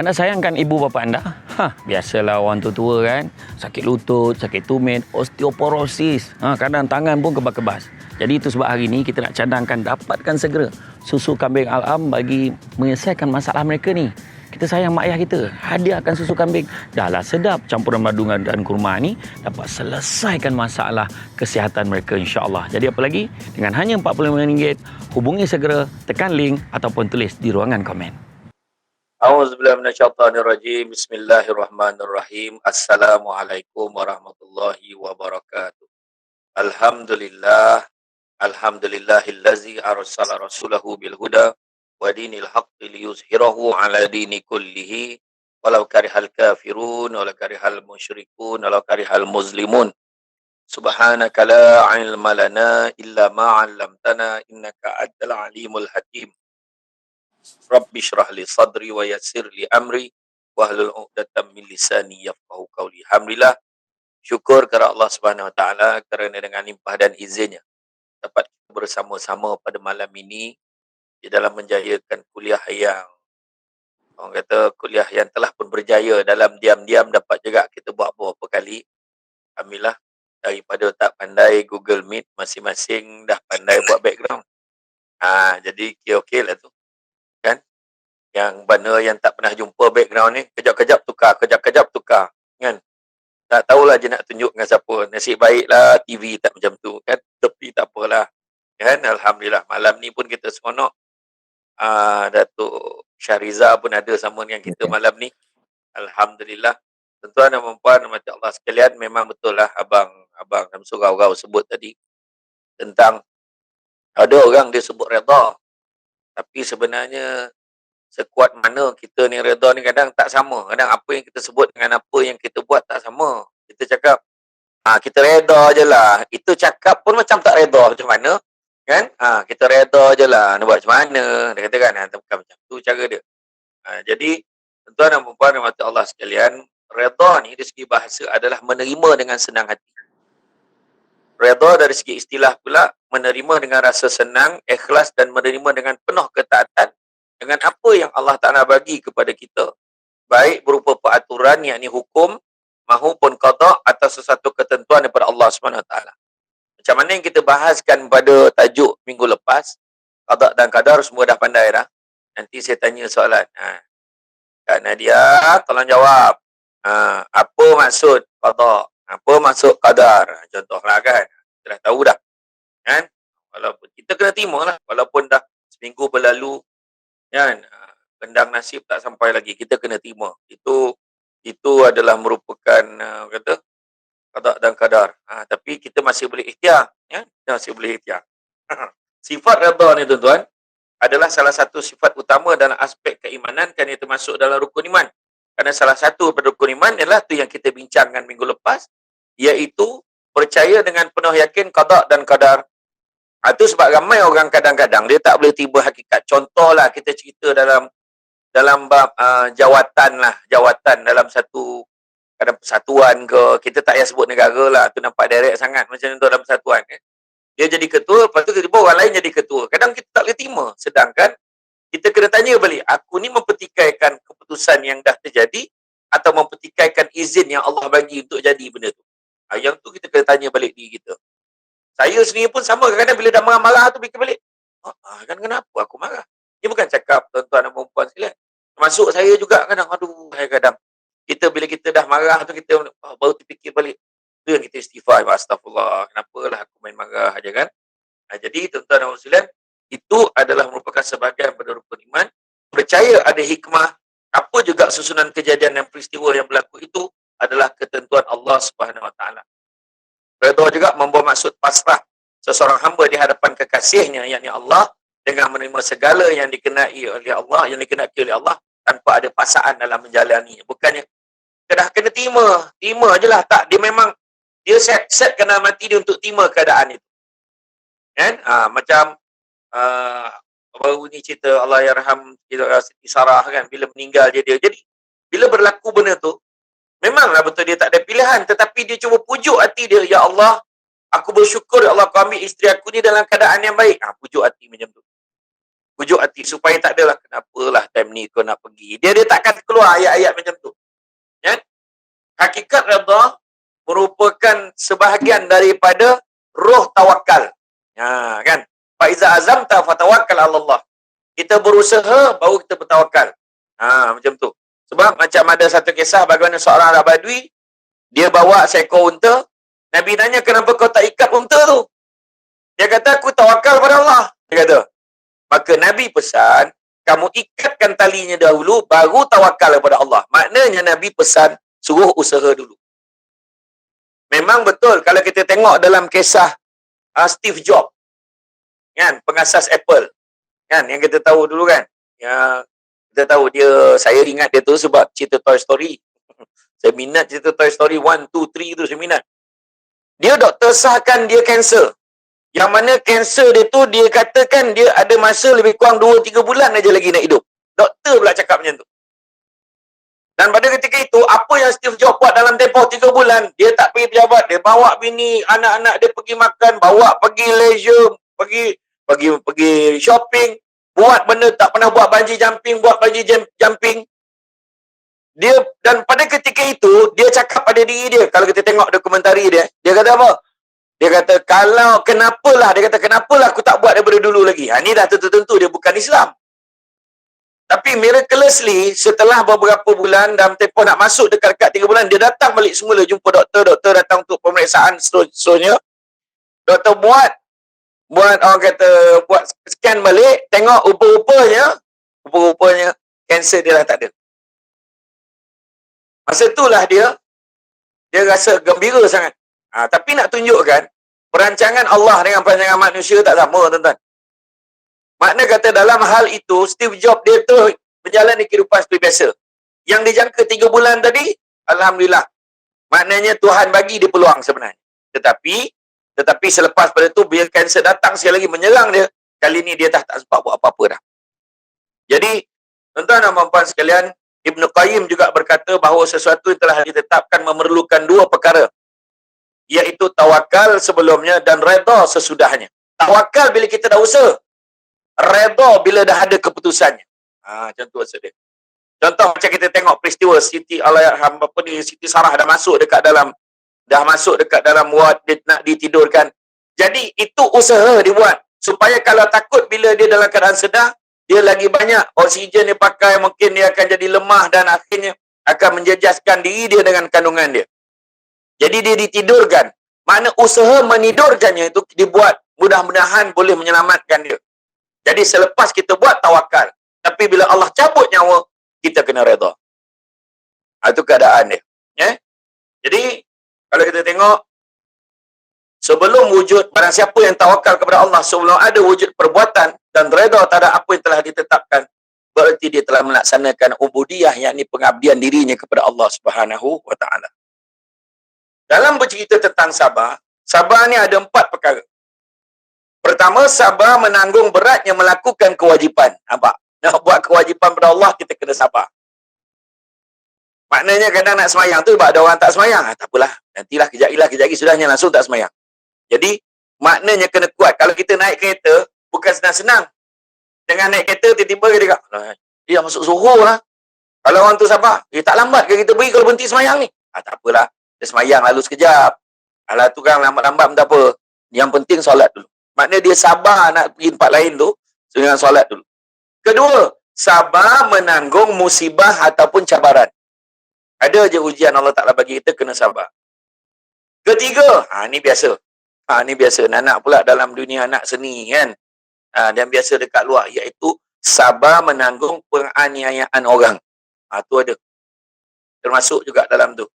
Anda sayangkan ibu bapa anda? Biasalah orang tua-tua kan. Sakit lutut, sakit tumit, osteoporosis. Kadang tangan pun kebas-kebas. Jadi itu sebab hari ini kita nak cadangkan dapatkan segera susu kambing Al-Am bagi menyelesaikan masalah mereka ni. Kita sayang mak ayah kita. Hadiahkan susu kambing. Dahlah sedap campuran madu dan kurma ni dapat selesaikan masalah kesihatan mereka insya-Allah. Jadi apa lagi? Dengan hanya RM45, hubungi segera, tekan link ataupun tulis di ruangan komen. A'udzubillahi minasyaitonirrajim. Bismillahirrahmanirrahim. Assalamualaikum warahmatullahi wabarakatuh. Alhamdulillah. Alhamdulillahillazi arsala rasulahu bil huda wa dinil haqqi liyuzhirahu ala dini kullihi walau karihal kafirun walau karihal musyrikun walau karihal muslimun. Subhanaka la ilma lana illa ma 'allamtana innaka antal alimul hakim. Rabbi syrah li sadri wa yassir li amri wahlul 'uqdatam min lisani yafqahu qawli. Alhamdulillah, syukur kepada Allah Subhanahu wa taala kerana dengan limpah dan izinnya dapat bersama-sama pada malam ini di dalam menjayakan kuliah yang orang kata kuliah yang telah pun berjaya dalam diam-diam dapat juga kita buat beberapa kali. Alhamdulillah, daripada tak pandai Google Meet, masing-masing dah pandai buat background. Jadi okey lah tu. Kan? Yang mana yang tak pernah jumpa background ni, kejap-kejap tukar, kejap-kejap tukar. Kan? Tak tahulah je nak tunjuk dengan siapa. Nasib baiklah TV tak macam tu. Kan? Tapi tak apalah. Kan? Alhamdulillah. Malam ni pun kita seronok. Datuk Syahriza pun ada sama dengan kita malam ni. Alhamdulillah. Tuan-tuan dan puan-puan, mati Allah sekalian, memang betul lah abang dalam surau-rau sebut tadi. Tentang ada orang dia sebut redha. Tapi sebenarnya sekuat mana kita ni redha ni kadang tak sama. Kadang apa yang kita sebut dengan apa yang kita buat tak sama. Kita cakap, kita redha je lah. Itu cakap pun macam tak redha macam mana. Kan? Kita redha je lah. Nak buat macam mana. Dia kata kan, bukan macam tu cara dia. Jadi, tuan-tuan dan puan-puan dan mati Allah sekalian, redha ni dari segi bahasa adalah menerima dengan senang hati. Redha dari segi istilah pula, menerima dengan rasa senang, ikhlas dan menerima dengan penuh ketaatan dengan apa yang Allah Ta'ala bagi kepada kita, baik berupa peraturan, yakni hukum, maupun qada atau sesuatu ketentuan daripada Allah SWT. Macam mana yang kita bahaskan pada tajuk minggu lepas, qada dan qadar semua dah pandai dah. Nanti saya tanya soalan. Kak Nadia, tolong jawab. Apa maksud qada? Apa maksud qadar? Contohlah kan. Kita dah tahu dah. Kan? Walaupun kita kena terima lah. Walaupun dah seminggu berlalu, kan, kendang nasib tak sampai lagi, kita kena terima. Itu adalah merupakan kata qada dan qadar. Tapi kita masih boleh ikhtiar, ya? Kita masih boleh ikhtiar. Sifat redha ni tuan-tuan adalah salah satu sifat utama dalam aspek keimanan, kerana itu masuk dalam rukun iman. Kerana salah satu pada rukun iman ialah tu yang kita bincangkan minggu lepas, iaitu percaya dengan penuh yakin qada dan qadar. Itu sebab ramai orang kadang-kadang dia tak boleh tiba hakikat. Contohlah kita cerita dalam bab jawatan dalam satu kadang persatuan ke, kita tak payah sebut negara lah, tu nampak direct sangat macam tu dalam persatuan. Dia jadi ketua, lepas tu tiba-tiba orang lain jadi ketua. Kadang kita tak boleh terima. Sedangkan kita kena tanya balik, aku ni mempertikaikan keputusan yang dah terjadi atau mempertikaikan izin yang Allah bagi untuk jadi benda tu. Yang tu kita kena tanya balik diri kita. Saya sendiri pun sama, kadang-kadang bila dah marah-marah tu fikir balik, kan kenapa aku marah? Dia bukan cakap tuan-tuan dan perempuan sekalian. Termasuk saya juga kadang, kadang bila kita dah marah tu, kita baru terfikir balik. Tu yang kita istighfar, astagfirullah, kenapalah aku main marah aja kan? Jadi tuan-tuan dan perempuan, itu adalah merupakan sebahagian pada rukun iman. Percaya ada hikmah, apa juga susunan kejadian dan peristiwa yang berlaku itu adalah ketentuan Allah Subhanahu Wa Taala. Redha juga membawa maksud pasrah seseorang hamba di hadapan kekasihnya, yakni Allah, dengan menerima segala yang dikenai oleh Allah, tanpa ada paksaan dalam menjalani. Bukannya dah kena terima je lah. Tak, dia memang dia set kena mati dia untuk terima keadaan itu. Kan? Macam baru ni cerita Allah yarham Siti Sarah kan, bila meninggal dia. Jadi bila berlaku benda tu, memanglah betul dia tak ada pilihan, tetapi dia cuba pujuk hati dia, ya Allah, aku bersyukur ya Allah kau ambil isteri aku ni dalam keadaan yang baik. Pujuk hati macam tu. pujuk hati supaya tak adalah kenapalah time ni kau nak pergi. Dia takkan keluar ayat-ayat macam tu. Ya? Hakikat redha merupakan sebahagian daripada roh tawakal. Ha, kan? Fa iza azamta fatawakkal 'ala Allah. Kita berusaha baru kita bertawakal. Ha, macam tu. Sebab macam ada satu kisah bagaimana seorang Arab Badui dia bawa seekor unta. Nabi tanya, kenapa kau tak ikat unta tu? Dia kata, aku tawakal pada Allah. Dia kata. Maka Nabi pesan, kamu ikatkan talinya dahulu, baru tawakal kepada Allah. Maknanya Nabi pesan, suruh usaha dulu. Memang betul, kalau kita tengok dalam kisah Steve Jobs, kan, pengasas Apple, kan, yang kita tahu dulu kan, yang kita tahu dia, saya ingat dia tu sebab cerita Toy Story. Saya minat cerita Toy Story 1, 2, 3 tu saya minat. Dia doktor sahkan dia kanser. Yang mana kanser dia tu dia katakan dia ada masa lebih kurang 2-3 bulan aja lagi nak hidup. Doktor pula cakap macam tu. Dan pada ketika itu, apa yang Steve Jobs buat dalam tempoh 3 bulan, dia tak pergi pejabat, dia bawa bini, anak-anak dia pergi makan, bawa pergi leisure, pergi shopping, buat benda tak pernah buat, bungee jumping, buat bungee jumping. Dia, dan pada ketika itu dia cakap pada diri dia, kalau kita tengok dokumentari dia kata apa? Dia kata kenapalah aku tak buat daripada dulu lagi. Ini dah tentu dia bukan Islam. Tapi miraculously setelah beberapa bulan, dalam tempoh nak masuk dekat-dekat 3 bulan, dia datang balik semula jumpa doktor datang untuk pemeriksaan seterusnya. Doktor buat orang kata buat scan balik, tengok rupa-rupanya kanser dia dah tak ada. Masa itulah dia rasa gembira sangat. Tapi nak tunjukkan, perancangan Allah dengan perancangan manusia tak sama, tuan-tuan. Makna kata dalam hal itu, Steve Jobs dia tu menjalani kehidupan seperti biasa. Yang dijangka 3 bulan tadi, Alhamdulillah. Maknanya Tuhan bagi dia peluang sebenarnya. Tetapi selepas pada tu, bila kanser datang sekali lagi menyerang dia, kali ni dia tak sempat buat apa-apa dah. Jadi, tuan-tuan dan puan-puan sekalian, Ibn Qayyim juga berkata bahawa sesuatu yang telah ditetapkan memerlukan 2 perkara, iaitu tawakal sebelumnya dan redha sesudahnya. Tawakal bila kita dah usaha, redha bila dah ada keputusannya. Macam tu maksud dia. Contoh macam kita tengok peristiwa Siti Sarah dah masuk dekat dalam ward, dia nak ditidurkan. Jadi itu usaha dia buat supaya kalau takut bila dia dalam keadaan sedar, dia lagi banyak oksigen dia pakai, mungkin dia akan jadi lemah dan akhirnya akan menjejaskan diri dia dengan kandungan dia. Jadi dia ditidurkan. Mana usaha menidurkannya itu dibuat, mudah-mudahan boleh menyelamatkan dia. Jadi selepas kita buat tawakal, tapi bila Allah cabut nyawa, kita kena redha. Itu keadaan dia. Jadi kalau kita tengok, sebelum wujud, barang siapa yang tawakal kepada Allah, sebelum ada wujud perbuatan dan redha terhadap apa yang telah ditetapkan, berarti dia telah melaksanakan ubudiyah, yakni pengabdian dirinya kepada Allah Subhanahu wa taala. Dalam bercerita tentang sabar ni ada 4 perkara. Pertama, sabar menanggung beratnya melakukan kewajipan. Nampak? Nak buat kewajipan pada Allah, kita kena sabar. Maknanya kadang nak semayang tu, sebab ada orang tak semayang. Tak apalah, nantilah kejap lagi sudahnya langsung tak semayang. Jadi, maknanya kena kuat. Kalau kita naik kereta, bukan senang-senang. Dengan naik kereta, tiba-tiba dia kata, dia masuk Zohor lah. Kalau orang tu sabar, tak lambat ke kita pergi kalau berhenti semayang ni? Tak apalah, dia semayang lalu sekejap. Alah tu kan lambat-lambat pun tak apa. Yang penting solat dulu. Maknanya dia sabar nak pergi tempat lain tu, dengan solat dulu. Kedua, sabar menanggung musibah ataupun cabaran. Ada je ujian Allah Ta'ala bagi kita, kena sabar. Ketiga, ni biasa. Ni biasa. Anak pula dalam dunia anak seni kan. Dan biasa dekat luar, iaitu sabar menanggung penganiayaan orang. Tu ada. Termasuk juga dalam tu.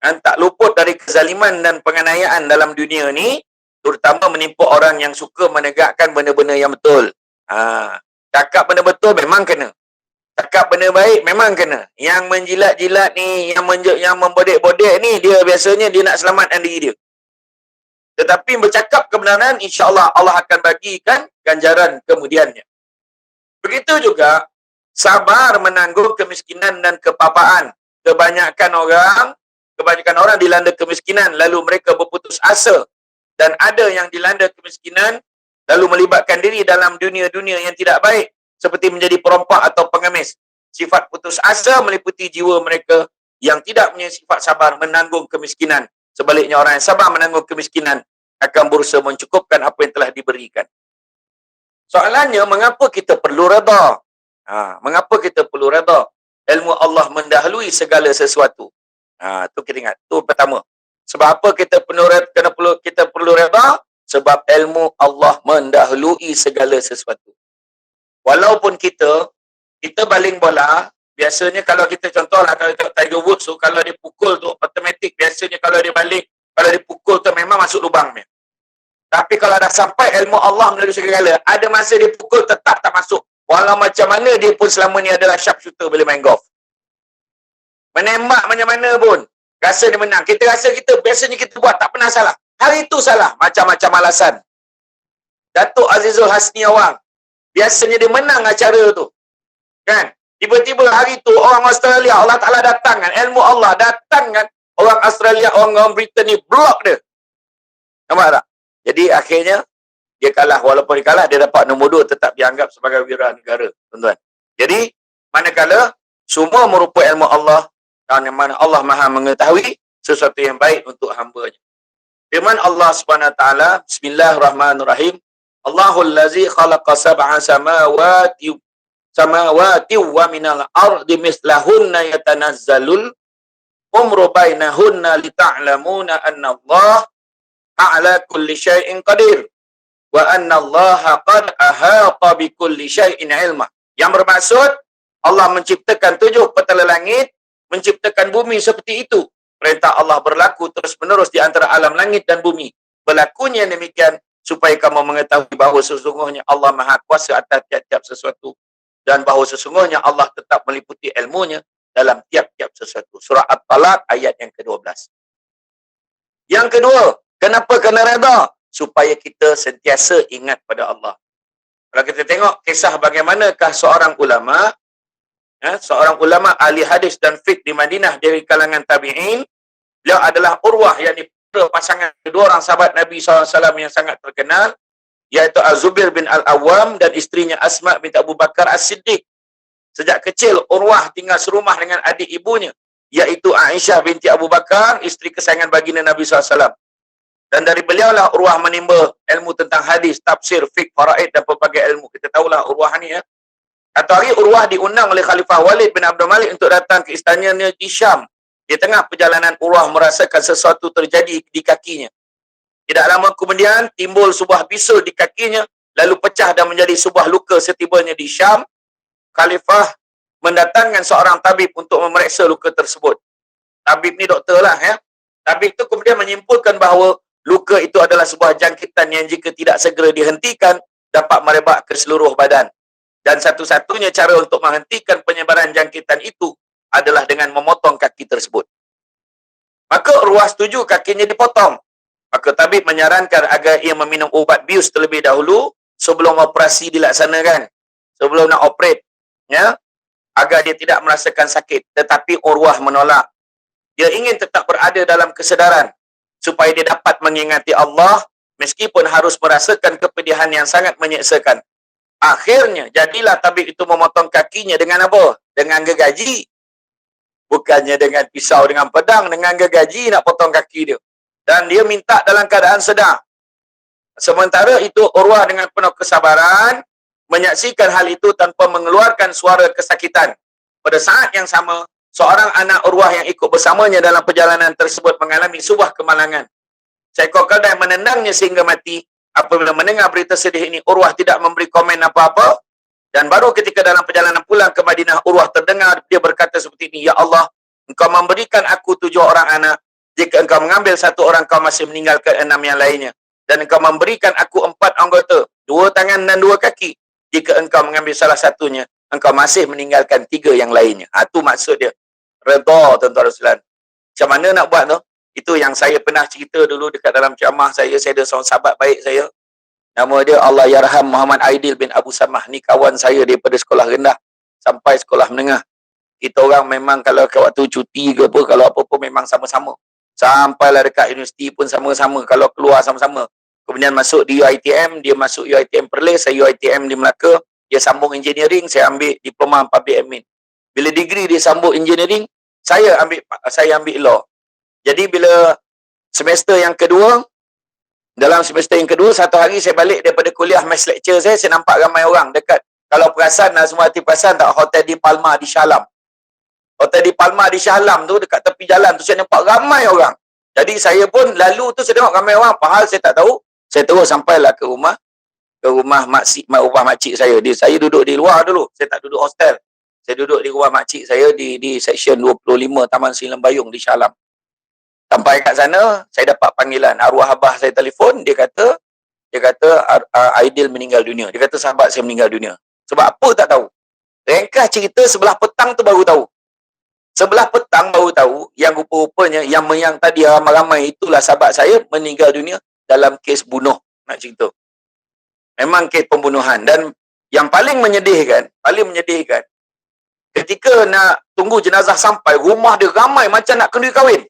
Tak luput dari kezaliman dan penganiayaan dalam dunia ni, terutama menimpa orang yang suka menegakkan benda-benda yang betul. Cakap benda betul memang kena. Cakap benda baik memang kena. Yang menjilat-jilat ni, yang membodek-bodek ni, dia biasanya dia nak selamatkan diri dia. Tetapi bercakap kebenaran, insya-Allah Allah akan bagikan ganjaran kemudiannya. Begitu juga sabar menanggung kemiskinan dan kepapaan. Kebanyakan orang dilanda kemiskinan lalu mereka berputus asa, dan ada yang dilanda kemiskinan lalu melibatkan diri dalam dunia-dunia yang tidak baik, seperti menjadi perompak atau pengemis. Sifat putus asa meliputi jiwa mereka yang tidak punya sifat sabar menanggung kemiskinan. Sebaliknya orang yang sabar menanggung kemiskinan akan berusaha mencukupkan apa yang telah diberikan. Soalannya, mengapa kita perlu redha? Mengapa kita perlu redha? Ilmu Allah mendahului segala sesuatu. Tu kita ingat. Tu pertama. Sebab apa kita perlu redha? Sebab ilmu Allah mendahului segala sesuatu. Walaupun kita baling bola, biasanya kalau kita contohlah, kalau tengok Tiger Woods tu, kalau dia pukul tu, automatik biasanya kalau dia balik, kalau dia pukul tu memang masuk lubangnya. Tapi kalau dah sampai ilmu Allah melalui segala, ada masa dia pukul tetap tak masuk. Walau macam mana dia pun selama ni adalah sharpshooter boleh main golf. Menembak macam mana pun, rasa dia menang. Kita rasa biasanya kita buat tak pernah salah. Hari itu salah, macam-macam alasan. Datuk Azizul Hasni Awang, biasanya dia menang acara tu. Kan? Tiba-tiba hari tu orang Australia, Allah Ta'ala datangkan, ilmu Allah datangkan, orang Australia, orang Britain ni block dia. Nampak tak? Jadi akhirnya dia kalah. Walaupun dia kalah, dia dapat nombor 2, tetap dianggap sebagai wira negara, tuan-tuan. Jadi manakala semua merupakan ilmu Allah, dan yang mana Allah Maha mengetahui sesuatu yang baik untuk hamba-Nya. Firman Allah Subhanahu Wa Taala, Bismillahirrahmanirrahim. Allahul Lazi khalaqa sab'a samawati wa minal ardi mislahunna yatanazzalul umru bainahunna lita'lamuna anna Allah a'la kulli syai'in qadir wa anna Allah qad ahata bi kulli syai'in ilma. Yang bermaksud Allah menciptakan 7 petala langit, menciptakan bumi seperti itu. Perintah Allah berlaku terus-menerus di antara alam langit dan bumi. Berlakunya demikian supaya kamu mengetahui bahawa sesungguhnya Allah Maha Kuasa atas tiap-tiap sesuatu dan bahawa sesungguhnya Allah tetap meliputi ilmunya dalam tiap-tiap sesuatu. Surah At-Talaq ayat yang ke-12. Yang kedua, kenapa kena redha? Supaya kita sentiasa ingat pada Allah. Kalau kita tengok kisah bagaimanakah seorang ulama ahli hadis dan fiqh di Madinah dari kalangan tabi'in, beliau adalah Urwah, yakni pasangan kedua orang sahabat Nabi SAW yang sangat terkenal, iaitu Az-Zubair bin Al-Awwam dan isterinya Asma binti Abu Bakar As-Siddiq. Sejak kecil, Urwah tinggal serumah dengan adik ibunya, iaitu Aisyah binti Abu Bakar, isteri kesayangan baginda Nabi SAW. Dan dari beliaulah Urwah menimba ilmu tentang hadis, tafsir, fiqh, faraid dan pelbagai ilmu. Kita tahulah Urwah ni ya. Satu hari Urwah diundang oleh Khalifah Walid bin Abdul Malik untuk datang ke istananya di Syam. Di tengah perjalanan Urwah merasakan sesuatu terjadi di kakinya. Tidak lama kemudian timbul sebuah bisul di kakinya, lalu pecah dan menjadi sebuah luka setibanya di Syam. Khalifah mendatangkan seorang tabib untuk memeriksa luka tersebut. Tabib ni doktor lah ya. Tabib itu kemudian menyimpulkan bahawa luka itu adalah sebuah jangkitan yang jika tidak segera dihentikan dapat merebak ke seluruh badan. Dan satu-satunya cara untuk menghentikan penyebaran jangkitan itu adalah dengan memotong kaki tersebut. Maka Urwah setuju kakinya dipotong. Maka tabib menyarankan agar ia meminum ubat bius terlebih dahulu sebelum operasi dilaksanakan. Sebelum nak operate. Ya, agar dia tidak merasakan sakit. Tetapi Urwah menolak. Dia ingin tetap berada dalam kesedaran supaya dia dapat mengingati Allah meskipun harus merasakan kepedihan yang sangat menyeksakan. Akhirnya, jadilah tabib itu memotong kakinya dengan apa? Dengan gergaji. Bukannya dengan pisau, dengan pedang, dengan gergaji nak potong kaki dia. Dan dia minta dalam keadaan sedar. Sementara itu, Urwah dengan penuh kesabaran menyaksikan hal itu tanpa mengeluarkan suara kesakitan. Pada saat yang sama, seorang anak Urwah yang ikut bersamanya dalam perjalanan tersebut mengalami sebuah kemalangan. Seekor keldai menendangnya sehingga mati. Apabila mendengar berita sedih ini, Urwah tidak memberi komen apa-apa. Dan baru ketika dalam perjalanan pulang ke Madinah, Urwah terdengar dia berkata seperti ini, "Ya Allah, Engkau memberikan aku 7 orang anak. Jika Engkau mengambil 1 orang, Engkau masih meninggalkan 6 yang lainnya. Dan Engkau memberikan aku 4 anggota, 2 tangan dan 2 kaki. Jika Engkau mengambil salah satunya, Engkau masih meninggalkan 3 yang lainnya." Itu maksud dia. Redha, tuan-tuan Rasulullah. Macam mana nak buat tu? Itu yang saya pernah cerita dulu dekat dalam ceramah saya. Saya ada seorang sahabat baik saya. Nama dia Allah Yarham Muhammad Aidil bin Abu Samah. Ni kawan saya daripada sekolah rendah sampai sekolah menengah. Kita orang memang kalau ke waktu cuti ke apa, kalau apa-apa memang sama-sama. Sampailah dekat universiti pun sama-sama. Kalau keluar sama-sama. Kemudian masuk di UiTM, dia masuk UiTM Perlis, saya UiTM di Melaka. Dia sambung engineering, saya ambil diploma public admin. Bila degree dia sambung engineering, saya ambil law. Jadi bila semester yang kedua, dalam semester yang kedua, satu hari saya balik daripada kuliah maths lecture saya nampak ramai orang dekat. Kalau perasan, semua hati perasan tak, Hotel di Palma di Shah Alam. Hotel di Palma di Shah Alam tu, dekat tepi jalan tu, saya nampak ramai orang. Jadi saya pun lalu tu, saya tengok ramai orang, padahal saya tak tahu. Saya terus sampailah ke rumah rumah makcik saya. Saya duduk di luar dulu, saya tak duduk hostel. Saya duduk di rumah makcik saya di seksyen 25 Taman Silang Bayung di Shah Alam. Sampai kat sana, saya dapat panggilan. Arwah abah saya telefon, dia kata Aidil meninggal dunia. Dia kata sahabat saya meninggal dunia. Sebab apa tak tahu. Ringkas cerita, sebelah petang tu baru tahu. Sebelah petang baru tahu yang rupa-rupanya yang tadi ramai-ramai itulah sahabat saya meninggal dunia dalam kes bunuh. Nak cerita. Memang kes pembunuhan. Dan yang paling menyedihkan, ketika nak tunggu jenazah sampai, rumah dia ramai macam nak kena kahwin.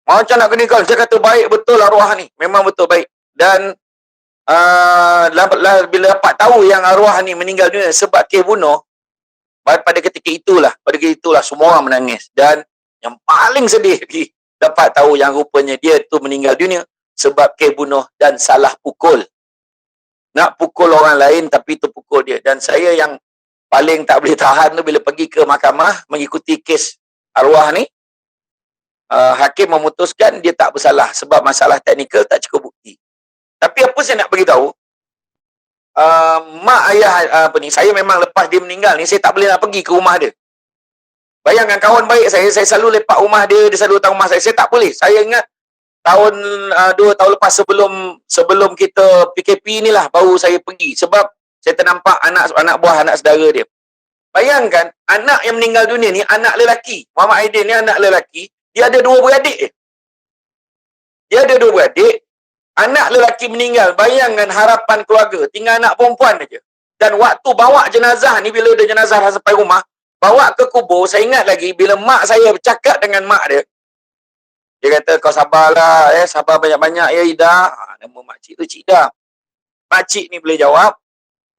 Saya kata baik betul arwah ni. Memang betul baik. Dan bila dapat tahu yang arwah ni meninggal dunia sebab kes bunuh, pada ketika itulah semua orang menangis. Dan yang paling sedih lagi, dapat tahu yang rupanya dia tu meninggal dunia sebab kes bunuh dan salah pukul. Nak pukul orang lain tapi tu pukul dia. Dan saya yang paling tak boleh tahan tu bila pergi ke mahkamah mengikuti kes arwah ni, hakim memutuskan dia tak bersalah sebab masalah teknikal tak cukup bukti. Tapi apa saya nak beritahu, mak ayah saya memang lepas dia meninggal ni, saya tak boleh nak pergi ke rumah dia. Bayangkan kawan baik saya selalu lepak rumah dia selalu datang rumah saya tak boleh. Saya ingat tahun 2 tahun lepas sebelum kita PKP inilah baru saya pergi sebab saya ternampak anak buah anak saudara dia. Bayangkan anak yang meninggal dunia ni anak lelaki. Muhammad Aidil ni anak lelaki, dia ada 2 beradik. Anak lelaki meninggal, bayangkan harapan keluarga, tinggal anak perempuan saja. Dan waktu bawa jenazah ni, bila ada jenazah sampai rumah, bawa ke kubur, saya ingat lagi bila mak saya bercakap dengan mak dia, dia kata, kau sabarlah, sabar banyak-banyak ya Ida. Nama makcik tu Cik Ida. Makcik ni boleh jawab,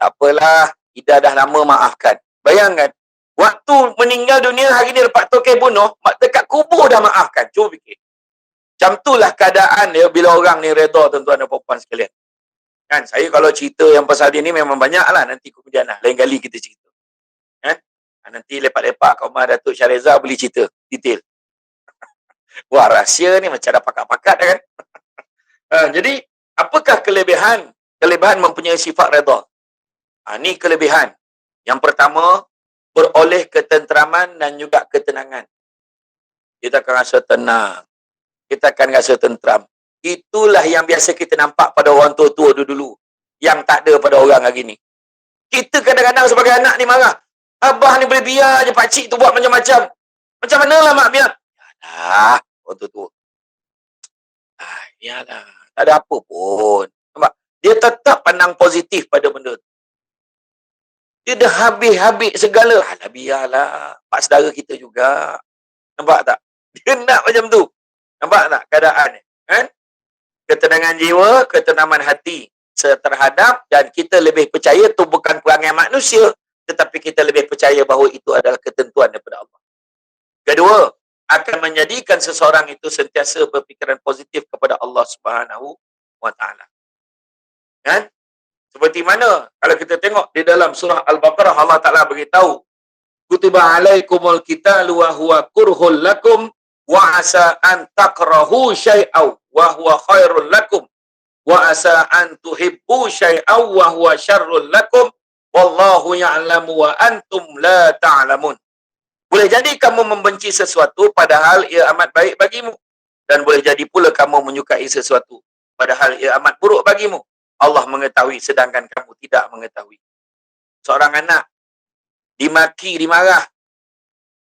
tak apalah, Ida dah lama maafkan. Bayangkan, waktu meninggal dunia hari ni lepas toke bunuh, dekat kubur dah maafkan. Cuba fikir. Macam itulah keadaan dia bila orang ni reda, tuan-tuan dan puan sekalian. Kan, saya kalau cerita yang pasal dia ni memang banyak lah. Nanti kemudian lah, lain kali kita cerita. Kan? Nanti lepak-lepak kat rumah Datuk Syareza boleh cerita, detail. Wah, rahsia ni macam dah pakat-pakat kan. Jadi, apakah kelebihan mempunyai sifat reda? Ni kelebihan. Yang pertama, beroleh ketenteraman dan juga ketenangan. Kita akan rasa tenang. Kita akan rasa tenteram. Itulah yang biasa kita nampak pada orang tua-tua dulu. Yang tak ada pada orang hari ni. Kita kadang-kadang sebagai anak ni marah. Abah ni boleh biar je pakcik tu buat macam-macam. Macam mana lah mak biar? Yalah, orang tua-tua. Yalah, tak ada apa pun. Nampak? Dia tetap pandang positif pada benda tu. Dia dah habis-habis segala. Alah, biarlah. Pak saudara kita juga. Nampak tak? Dia nak macam tu. Nampak tak keadaan ni? Kan? Ketenangan jiwa, ketenangan hati terhadap, dan kita lebih percaya itu bukan perangai manusia, tetapi kita lebih percaya bahawa itu adalah ketentuan daripada Allah. Kedua, akan menjadikan seseorang itu sentiasa berfikiran positif kepada Allah Subhanahu wa Ta'ala. Kan? Seperti mana kalau kita tengok di dalam surah Al-Baqarah, Allah Ta'ala beritahu, kutiba alaikumul qitalu wa huwa kurhul lakum wa asa an takrahu syai'aw wa huwa khairul lakum wa asa an tuhibbu syai'aw wa huwa syarrul lakum wallahu ya'lamu wa antum la ta'lamun. Boleh jadi kamu membenci sesuatu padahal ia amat baik bagimu, dan boleh jadi pula kamu menyukai sesuatu padahal ia amat buruk bagimu. Allah mengetahui sedangkan kamu tidak mengetahui. Seorang anak dimaki, dimarah,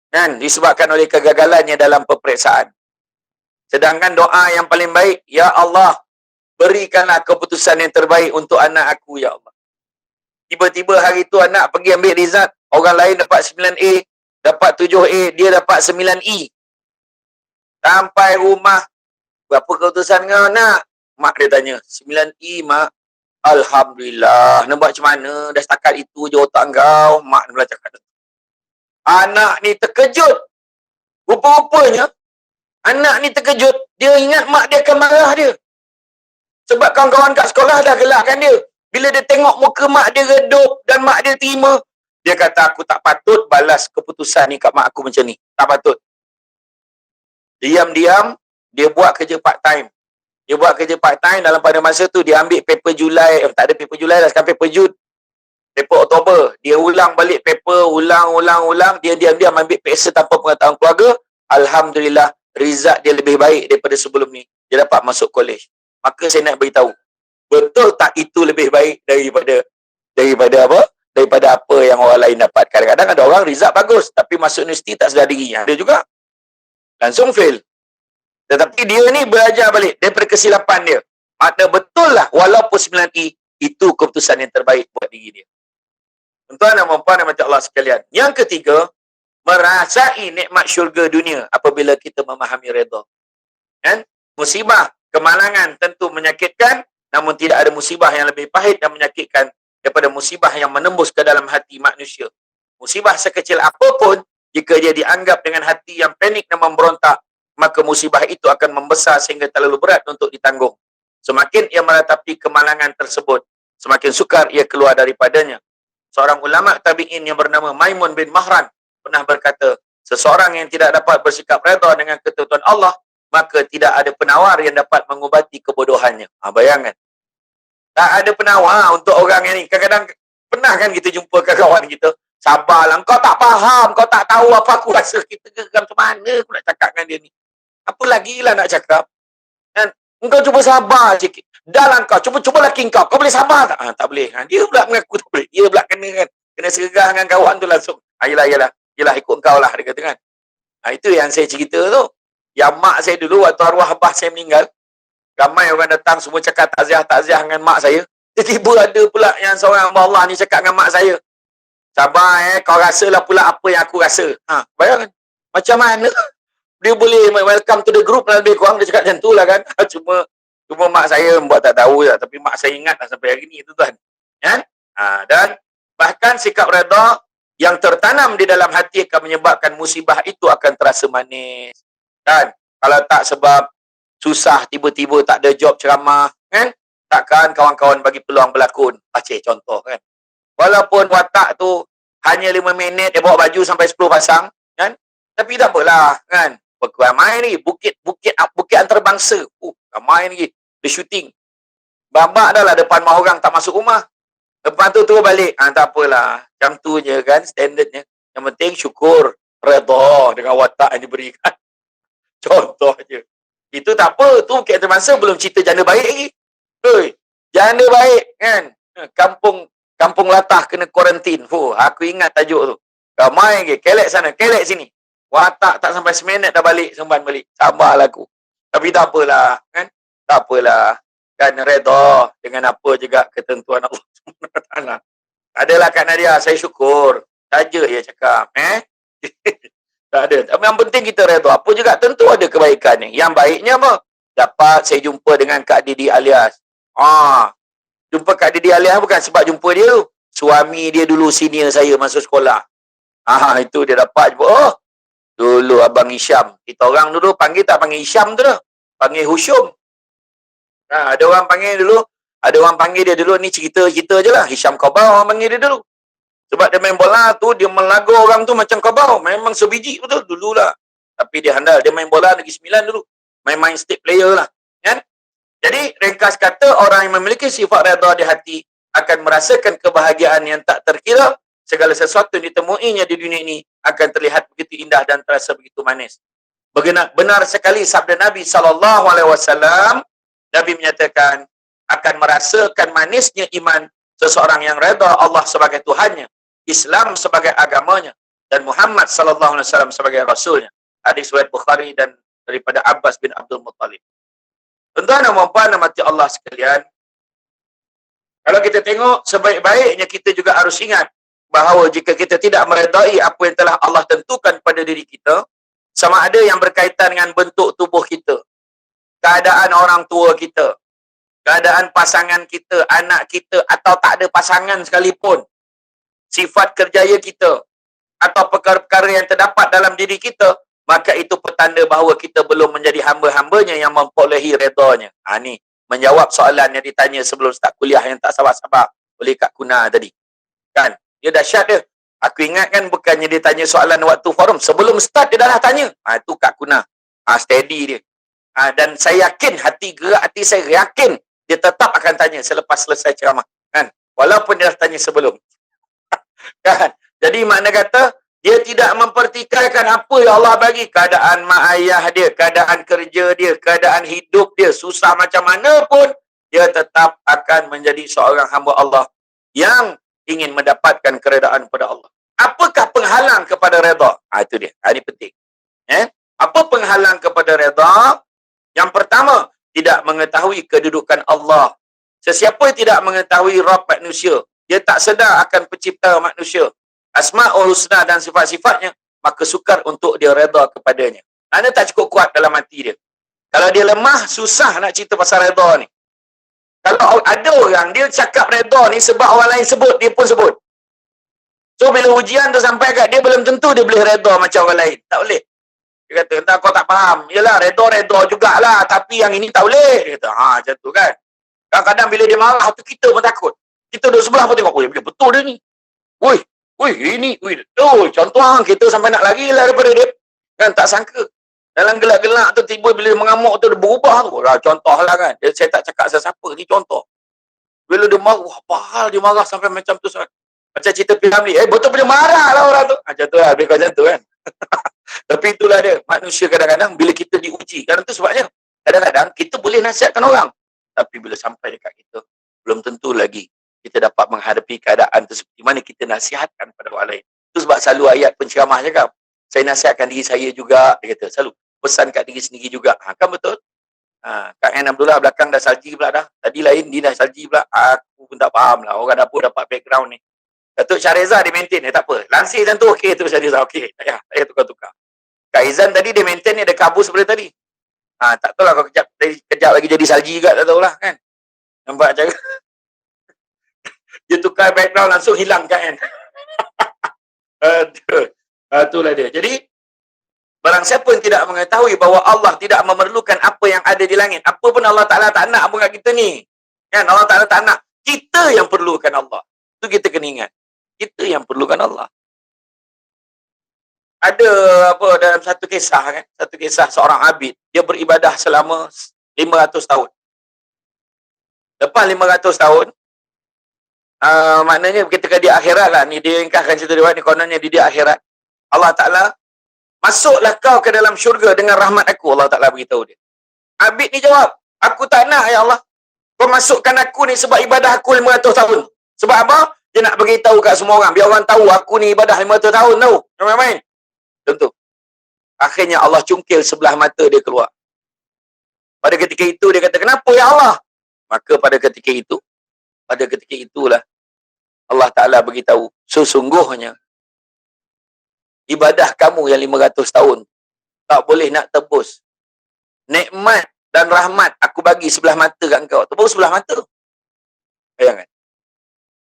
kan, disebabkan oleh kegagalannya dalam peperiksaan. Sedangkan doa yang paling baik, ya Allah, berikanlah keputusan yang terbaik untuk anak aku, ya Allah. Tiba-tiba hari itu anak pergi ambil result, orang lain dapat 9A, dapat 7A, dia dapat 9E. Sampai rumah, berapa keputusan kau nak? Mak dia tanya, 9E mak. Alhamdulillah. Nak buat macam mana? Dah setakat itu je otak kau. Mak dia cakap. Anak ni terkejut. Rupa-rupanya, anak ni terkejut. Dia ingat mak dia akan marah dia. Sebab kawan-kawan kat sekolah dah gelakkan dia. Bila dia tengok muka mak dia redup dan mak dia terima, dia kata, aku tak patut balas keputusan ni kat mak aku macam ni. Tak patut. Diam-diam, dia buat kerja part time. Dia buat kerja part time dalam pada masa tu, dia ambil paper Julai. Tak ada paper Julai dah, sekarang paper Jun. Paper Oktober. Dia ulang balik paper, ulang. Dia diam-diam ambil peksa tanpa pengetahuan keluarga. Alhamdulillah, result dia lebih baik daripada sebelum ni. Dia dapat masuk college. Maka saya nak beritahu, betul tak itu lebih baik daripada apa? Daripada apa yang orang lain dapat. Kadang-kadang ada orang result bagus, tapi masuk universiti tak sedar diri. Ada juga. Langsung fail. Tetapi dia ni belajar balik daripada kesilapan dia. Makna betul lah, walaupun 9E, itu keputusan yang terbaik buat diri dia. Tuan-tuan dan puan-puan dan Allah sekalian. Yang ketiga, merasai nikmat syurga dunia apabila kita memahami redha. Kan? Musibah, kemalangan tentu menyakitkan, namun tidak ada musibah yang lebih pahit dan menyakitkan daripada musibah yang menembus ke dalam hati manusia. Musibah sekecil apapun, jika dia dianggap dengan hati yang panik dan memberontak, maka musibah itu akan membesar sehingga terlalu berat untuk ditanggung. Semakin ia meratapi kemalangan tersebut, semakin sukar ia keluar daripadanya. Seorang ulama tabi'in yang bernama Maimun bin Mahran pernah berkata, seseorang yang tidak dapat bersikap redha dengan ketentuan Allah, maka tidak ada penawar yang dapat mengubati kebodohannya. Bayangkan. Tak ada penawar untuk orang yang ni. Kadang-kadang pernah kan kita jumpa kawan kita, sabarlah, kau tak faham, kau tak tahu apa aku rasa. Kita geram macam mana aku nak cakap dengan dia ni. Apa lagi lah nak cakap. Dan engkau cuba sabar sikit. Dah lah kau, cuba laki kau boleh sabar tak? Tak boleh. Dia pula mengaku tak boleh. Dia pula kena sergah dengan kawan tu langsung. Yelah ikut kau lah, dia kata kan. Itu yang saya cerita tu. Yang mak saya dulu, waktu arwah abah saya meninggal, ramai orang datang semua cakap takziah dengan mak saya. Tiba-tiba ada pula yang seorang hamba Allah ni cakap dengan mak saya, sabar kau rasalah pula apa yang aku rasa. Bayangkan. Macam mana dia boleh welcome to the group lah, lebih kurang dia cakap macam tu lah kan. Cuma mak saya membuat tak tahu je. Tapi mak saya ingat lah sampai hari ni tu tuan. Kan? Dan bahkan sikap redha yang tertanam di dalam hati akan menyebabkan musibah itu akan terasa manis. Kan? Kalau tak sebab susah tiba-tiba tak ada job ceramah, kan? Takkan kawan-kawan bagi peluang berlakon. Aceh contoh kan. Walaupun watak tu hanya 5 minit dia bawa baju sampai 10 pasang, kan? Tapi tak apalah, kan? Ramai ni bukit antarabangsa. Ramai ni dia syuting. Babak dah lah depan rumah orang tak masuk rumah. Lepas tu terus balik. Tak apalah. Macam tu je kan standardnya. Yang penting syukur, redha dengan watak yang diberikan. Contoh je. Itu tak apa. Tu bukit antarabangsa belum cerita janda baik lagi. Janda baik kan. Kampung latah kena kuarantin. Aku ingat tajuk tu. Ramai lagi. Kelek sana, kelek sini. Watak tak sampai seminit dah balik. Semban balik. Sabarlah aku. Tapi tak apalah. Kan? Tak apalah. Kan redha dengan apa juga ketentuan Allah SWT. Adalah Kak Nadia. Saya syukur. Saja ia cakap. Tak ada. Tapi yang penting kita redha. Apa juga tentu ada kebaikan ni. Yang baiknya apa? Dapat saya jumpa dengan Kak Didi Alias. Jumpa Kak Didi Alias bukan sebab jumpa dia tu. Suami dia dulu senior saya masuk sekolah. Itu dia dapat jumpa. Dulu Abang Hisham. Kita orang dulu panggil tak panggil Hisham tu dah. Panggil Husyum. Ada orang panggil dia dulu ni cerita je lah. Hisham Kabau orang panggil dia dulu. Sebab dia main bola tu, dia melaga orang tu macam Kabau. Memang sebiji betul dululah. Tapi dia handal. Dia main bola Negeri Sembilan dulu. Main state player lah. Kan? Jadi, ringkas kata, orang yang memiliki sifat redha di hati akan merasakan kebahagiaan yang tak terkira. Segala sesuatu yang ditemuinya di dunia ini akan terlihat begitu indah dan terasa begitu manis. Benar sekali sabda Nabi SAW. Nabi menyatakan akan merasakan manisnya iman seseorang yang redha Allah sebagai Tuhannya, Islam sebagai agamanya, dan Muhammad SAW sebagai Rasulnya. Hadis riwayat Bukhari dan daripada Abbas bin Abdul Muttalib. Tuan-tuan dan puan-puan rahmati Allah sekalian, kalau kita tengok, sebaik-baiknya kita juga harus ingat bahawa jika kita tidak meredai apa yang telah Allah tentukan pada diri kita, sama ada yang berkaitan dengan bentuk tubuh kita, keadaan orang tua kita, keadaan pasangan kita, anak kita, atau tak ada pasangan sekalipun, sifat kerjaya kita, atau perkara-perkara yang terdapat dalam diri kita, maka itu petanda bahawa kita belum menjadi hamba-hambanya yang memperolehi redanya. Ni menjawab soalan yang ditanya sebelum start kuliah yang tak sabar-sabar oleh Kak Kuna tadi. Kan? Dia dahsyat dia. Aku ingat kan bukannya dia tanya soalan waktu forum. Sebelum start dia dah tanya. Itu Kak Kuna. Steady dia. Dan saya yakin, gerak hati saya yakin dia tetap akan tanya selepas selesai ceramah. Kan? Walaupun dia dah tanya sebelum. Kan? Jadi makna kata, dia tidak mempertikaikan apa yang Allah bagi. Keadaan mak ayah dia, keadaan kerja dia, keadaan hidup dia, susah macam mana pun, dia tetap akan menjadi seorang hamba Allah yang ingin mendapatkan keredaan pada Allah. Apakah penghalang kepada redha? Itu dia. Ini penting. Apa penghalang kepada redha? Yang pertama, tidak mengetahui kedudukan Allah. Sesiapa yang tidak mengetahui Rabb manusia, dia tak sedar akan pencipta manusia, Asma'ul Husna dan sifat-sifatnya, maka sukar untuk dia redha kepadanya. Kerana tak cukup kuat dalam hati dia. Kalau dia lemah, susah nak cerita pasal redha ni. Kalau ada orang, dia cakap redha ni sebab orang lain sebut, dia pun sebut. So, bila ujian tu sampai kat dia, belum tentu dia boleh redha macam orang lain. Tak boleh. Dia kata, entah kau tak faham. Yelah, redha jugalah, tapi yang ini tak boleh. Dia kata, macam tu kan. Kadang-kadang bila dia marah tu, kita pun takut. Kita duduk sebelah pun tengok, betul dia ni. Contoh kita sampai nak lari lah daripada dia. Kan, tak sangka. Dalam gelak-gelak tu, tiba bila dia mengamuk tu, dia berubah tu. Contoh lah kan. Saya tak cakap siapa, ni contoh. Bila dia marah, apa hal dia marah sampai macam tu. Macam cerita Piramli. Betul punya marah lah orang tu. Macam tu lah, lebih macam tu kan. Tapi itulah dia. Manusia kadang-kadang bila kita diuji. Kadang tu sebabnya, kadang-kadang kita boleh nasihatkan orang. Tapi bila sampai dekat kita, belum tentu lagi kita dapat menghadapi keadaan tu seperti mana kita nasihatkan pada orang lain. Itu sebab selalu ayat penceramah cakap, saya nasihatkan diri saya juga, dia kata, selalu pesan kat diri sendiri juga. Kan betul? Kak N. Abdullah belakang dah salji pula dah. Tadi lain, dia dah salji pula. Aku pun tak faham lah. Orang dapur dapat background ni. Datuk Syareza dia maintain, tak apa. Lansir macam tu, okey tu Syareza, okey. Tak payah tukar-tukar. Kak Izan tadi dia maintain, dia ada kabus sebelah tadi. Tak tahu lah kalau kejap lagi jadi salji juga, tak tahulah kan. Nampak cara. Dia tukar background langsung hilang kan. Itulah dia. Jadi, barang siapa yang tidak mengetahui bahawa Allah tidak memerlukan apa yang ada di langit. Apa pun Allah Ta'ala tak nak apa kat kita ni. Kan? Allah Ta'ala tak nak. Kita yang perlukan Allah. Itu kita kena ingat. Kita yang perlukan Allah. Ada dalam satu kisah kan. Satu kisah seorang abid. Dia beribadah selama 500 tahun. Lepas 500 tahun, maknanya ketika di akhirat lah, ni dia ingkahkan cerita dia ni, kononnya di akhirat, Allah Ta'ala, masuklah kau ke dalam syurga dengan rahmat aku, Allah Ta'ala beritahu dia. Abid ni jawab, aku tak nak ya Allah, kau masukkan aku ni sebab ibadah aku 500 tahun. Sebab apa? Dia nak beritahu kat semua orang, biar orang tahu aku ni ibadah 500 tahun tahu. Jangan main-main. Tentu. Akhirnya Allah cungkil sebelah mata dia keluar. Pada ketika itu dia kata, kenapa ya Allah? Maka pada ketika itulah Allah Ta'ala beritahu, sesungguhnya ibadah kamu yang 500 tahun tak boleh nak tebus nikmat dan rahmat aku bagi sebelah mata kat engkau. Tebus sebelah mata. Bayangkan.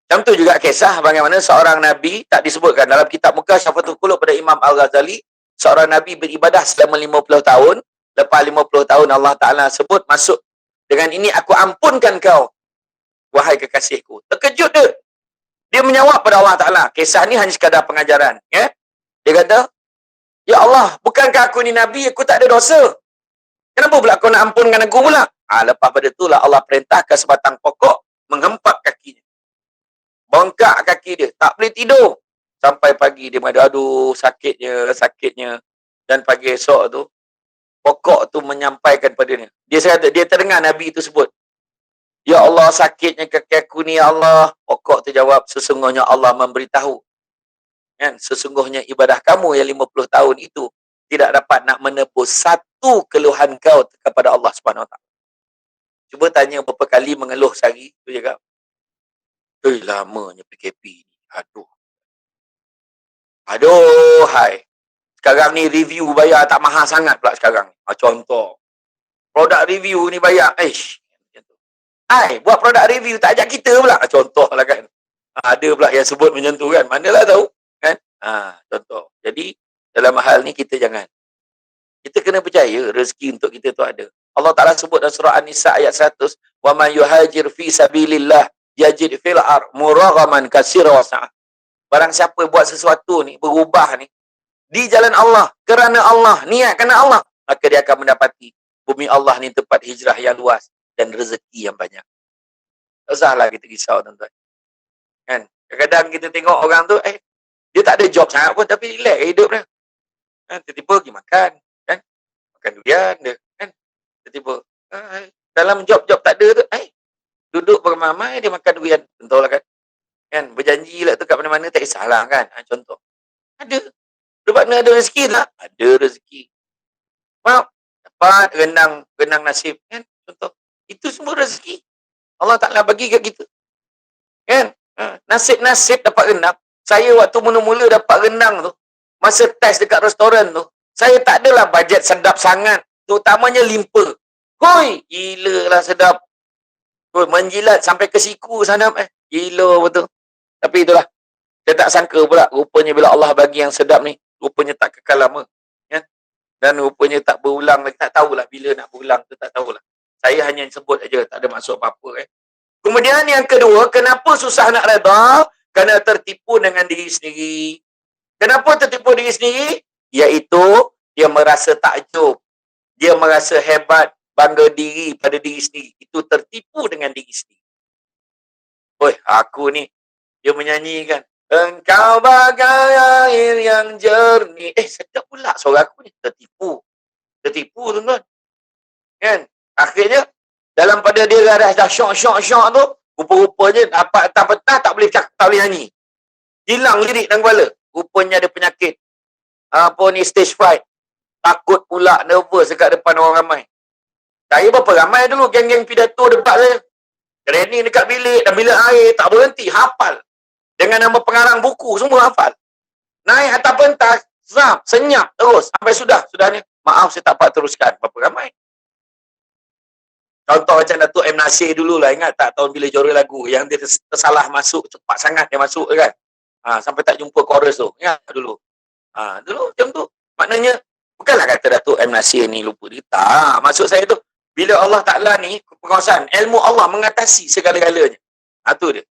Macam tu juga kisah bagaimana seorang Nabi, tak disebutkan dalam kitab Muka Syafatul Qulub pada Imam Al-Ghazali, seorang Nabi beribadah selama 50 tahun, lepas 50 tahun Allah Ta'ala sebut, masuk dengan ini aku ampunkan kau, wahai kekasihku. Terkejut dia. Dia menjawab pada Allah Ta'ala. Kisah ni hanya sekadar pengajaran. Ya? Dia kata, ya Allah, bukankah aku ni Nabi, aku tak ada dosa. Kenapa pula kau nak ampunkan aku pula? Lepas pada itulah Allah perintahkan sebatang pokok, menghempap kakinya. Bongkak kaki dia. Tak boleh tidur. Sampai pagi dia mengadu, aduh, sakitnya. Dan pagi esok tu, pokok tu menyampaikan padanya. Dia terdengar Nabi itu sebut, ya Allah, sakitnya kaki aku ni ya Allah. Pokok tu jawab, sesungguhnya Allah memberitahu. Kan? Sesungguhnya ibadah kamu yang 50 tahun itu tidak dapat nak menebus satu keluhan kau kepada Allah Subhanahu Wa Taala. Cuba tanya berapa kali mengeluh sehari. Tu cakap, lamanya PKP ni. Hai. Sekarang ni review bayar tak mahal sangat pula sekarang. Contoh. Produk review ni bayar. Buat produk review tak ajak kita pula. Contohlah kan. Ada pula yang sebut macam tu kan. Manalah tahu. Kan? Contoh. Jadi, dalam hal ni kita jangan. Kita kena percaya rezeki untuk kita tu ada. Allah Ta'ala sebut dalam surah An-Nisa ayat 100. Wa man yuhajir fi sabilillah yajid fil ar muraghaman katsira wa sa'ah. Barang siapa buat sesuatu ni, berubah ni, di jalan Allah, kerana Allah, niat kerana Allah, maka dia akan mendapati bumi Allah ni tempat hijrah yang luas dan rezeki yang banyak. Tak usahlah kita risau, tuan-tuan. Kan? Kadang-kadang kita tengok orang tu, dia tak ada job sangat pun, tapi relax hidup dia. Kan? Tiba-tiba pergi makan. Kan? Makan durian dia. Kan? Tiba-tiba, dalam job-job tak ada tu, duduk beramai-ramai, dia makan durian. Contohlah kan. Kan? Berjanji lah tu kat mana-mana, tak kisahlah kan. Contoh. Ada. Sebab mana ada rezeki tak? Ada rezeki. Maaf. Dapat renang nasib. Kan? Contoh. Itu semua rezeki. Allah Ta'ala bagi kat kita. Kan? Nasib-nasib dapat renang. Saya waktu mula-mula dapat renang tu, masa test dekat restoran tu, saya tak adalah bajet sedap sangat. Terutamanya limpa. Hoi, gila lah sedap. Hoi, menjilat sampai ke siku sana. Gila betul. Tapi itulah. Saya tak sangka pula. Rupanya bila Allah bagi yang sedap ni, rupanya tak kekal lama. Kan? Dan rupanya tak berulang lagi. Tak tahulah bila nak berulang tu, tak tahulah. Saya hanya sebut aja, tak ada maksud apa-apa. Kemudian yang kedua, kenapa susah nak redha? Kerana tertipu dengan diri sendiri. Kenapa tertipu diri sendiri? Iaitu, dia merasa takjub. Dia merasa hebat, bangga diri pada diri sendiri. Itu tertipu dengan diri sendiri. Aku ni, dia menyanyikan, engkau bagai air yang jernih. Sedap pula suara aku ni. Tertipu. Tertipu, tuan-tuan. Kan? Akhirnya, dalam pada dia dah syok tu, rupa-rupanya dapat petang-petang tak boleh nyanyi. Hilang lirik dalam kepala. Rupanya ada penyakit. Stage fright. Takut pula, nervous dekat depan orang ramai. Saya berapa ramai dulu geng-geng pidato debat saya. Training dekat bilik dan bilik air, tak berhenti, hafal. Dengan nama pengarang buku, semua hafal. Naik atas pentas, senyap terus. Sampai sudahnya. Maaf, saya tak dapat teruskan. Berapa ramai. Contoh macam Datuk M. Nasir dulu lah. Ingat tak tahun bila juara lagu yang dia tersalah masuk, cepat sangat dia masuk kan. Sampai tak jumpa chorus tu. Ingat dulu. Dulu macam tu. Maknanya, bukanlah kata Datuk M. Nasir ni lupa dia. Tak. Maksud saya tu, bila Allah Ta'ala ni, penguasaan, ilmu Allah mengatasi segala-galanya. Tu dia.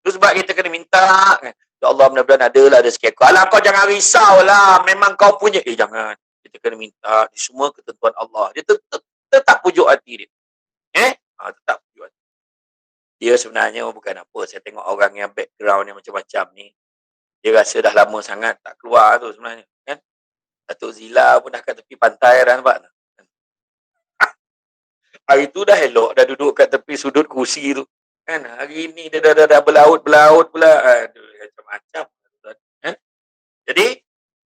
Tu sebab kita kena minta kan. Ya Allah, mudah-mudahan adalah rezeki aku. Alah, kau jangan risau lah. Memang kau punya. Jangan. Kita kena minta. Di semua ketentuan Allah. Dia tetap pujuk hati dia. Tetap pujuk hati. Dia sebenarnya bukan apa. Saya tengok orang yang background yang macam-macam ni. Dia rasa dah lama sangat tak keluar tu sebenarnya. Kan? Datuk Zila pun dah kat tepi pantai dah nampak. Hari tu dah elok. Dah duduk kat tepi sudut kursi tu. Kan? Hari ni dia dah belaut-belaut pula. Aduh, macam-macam. Kan? Jadi,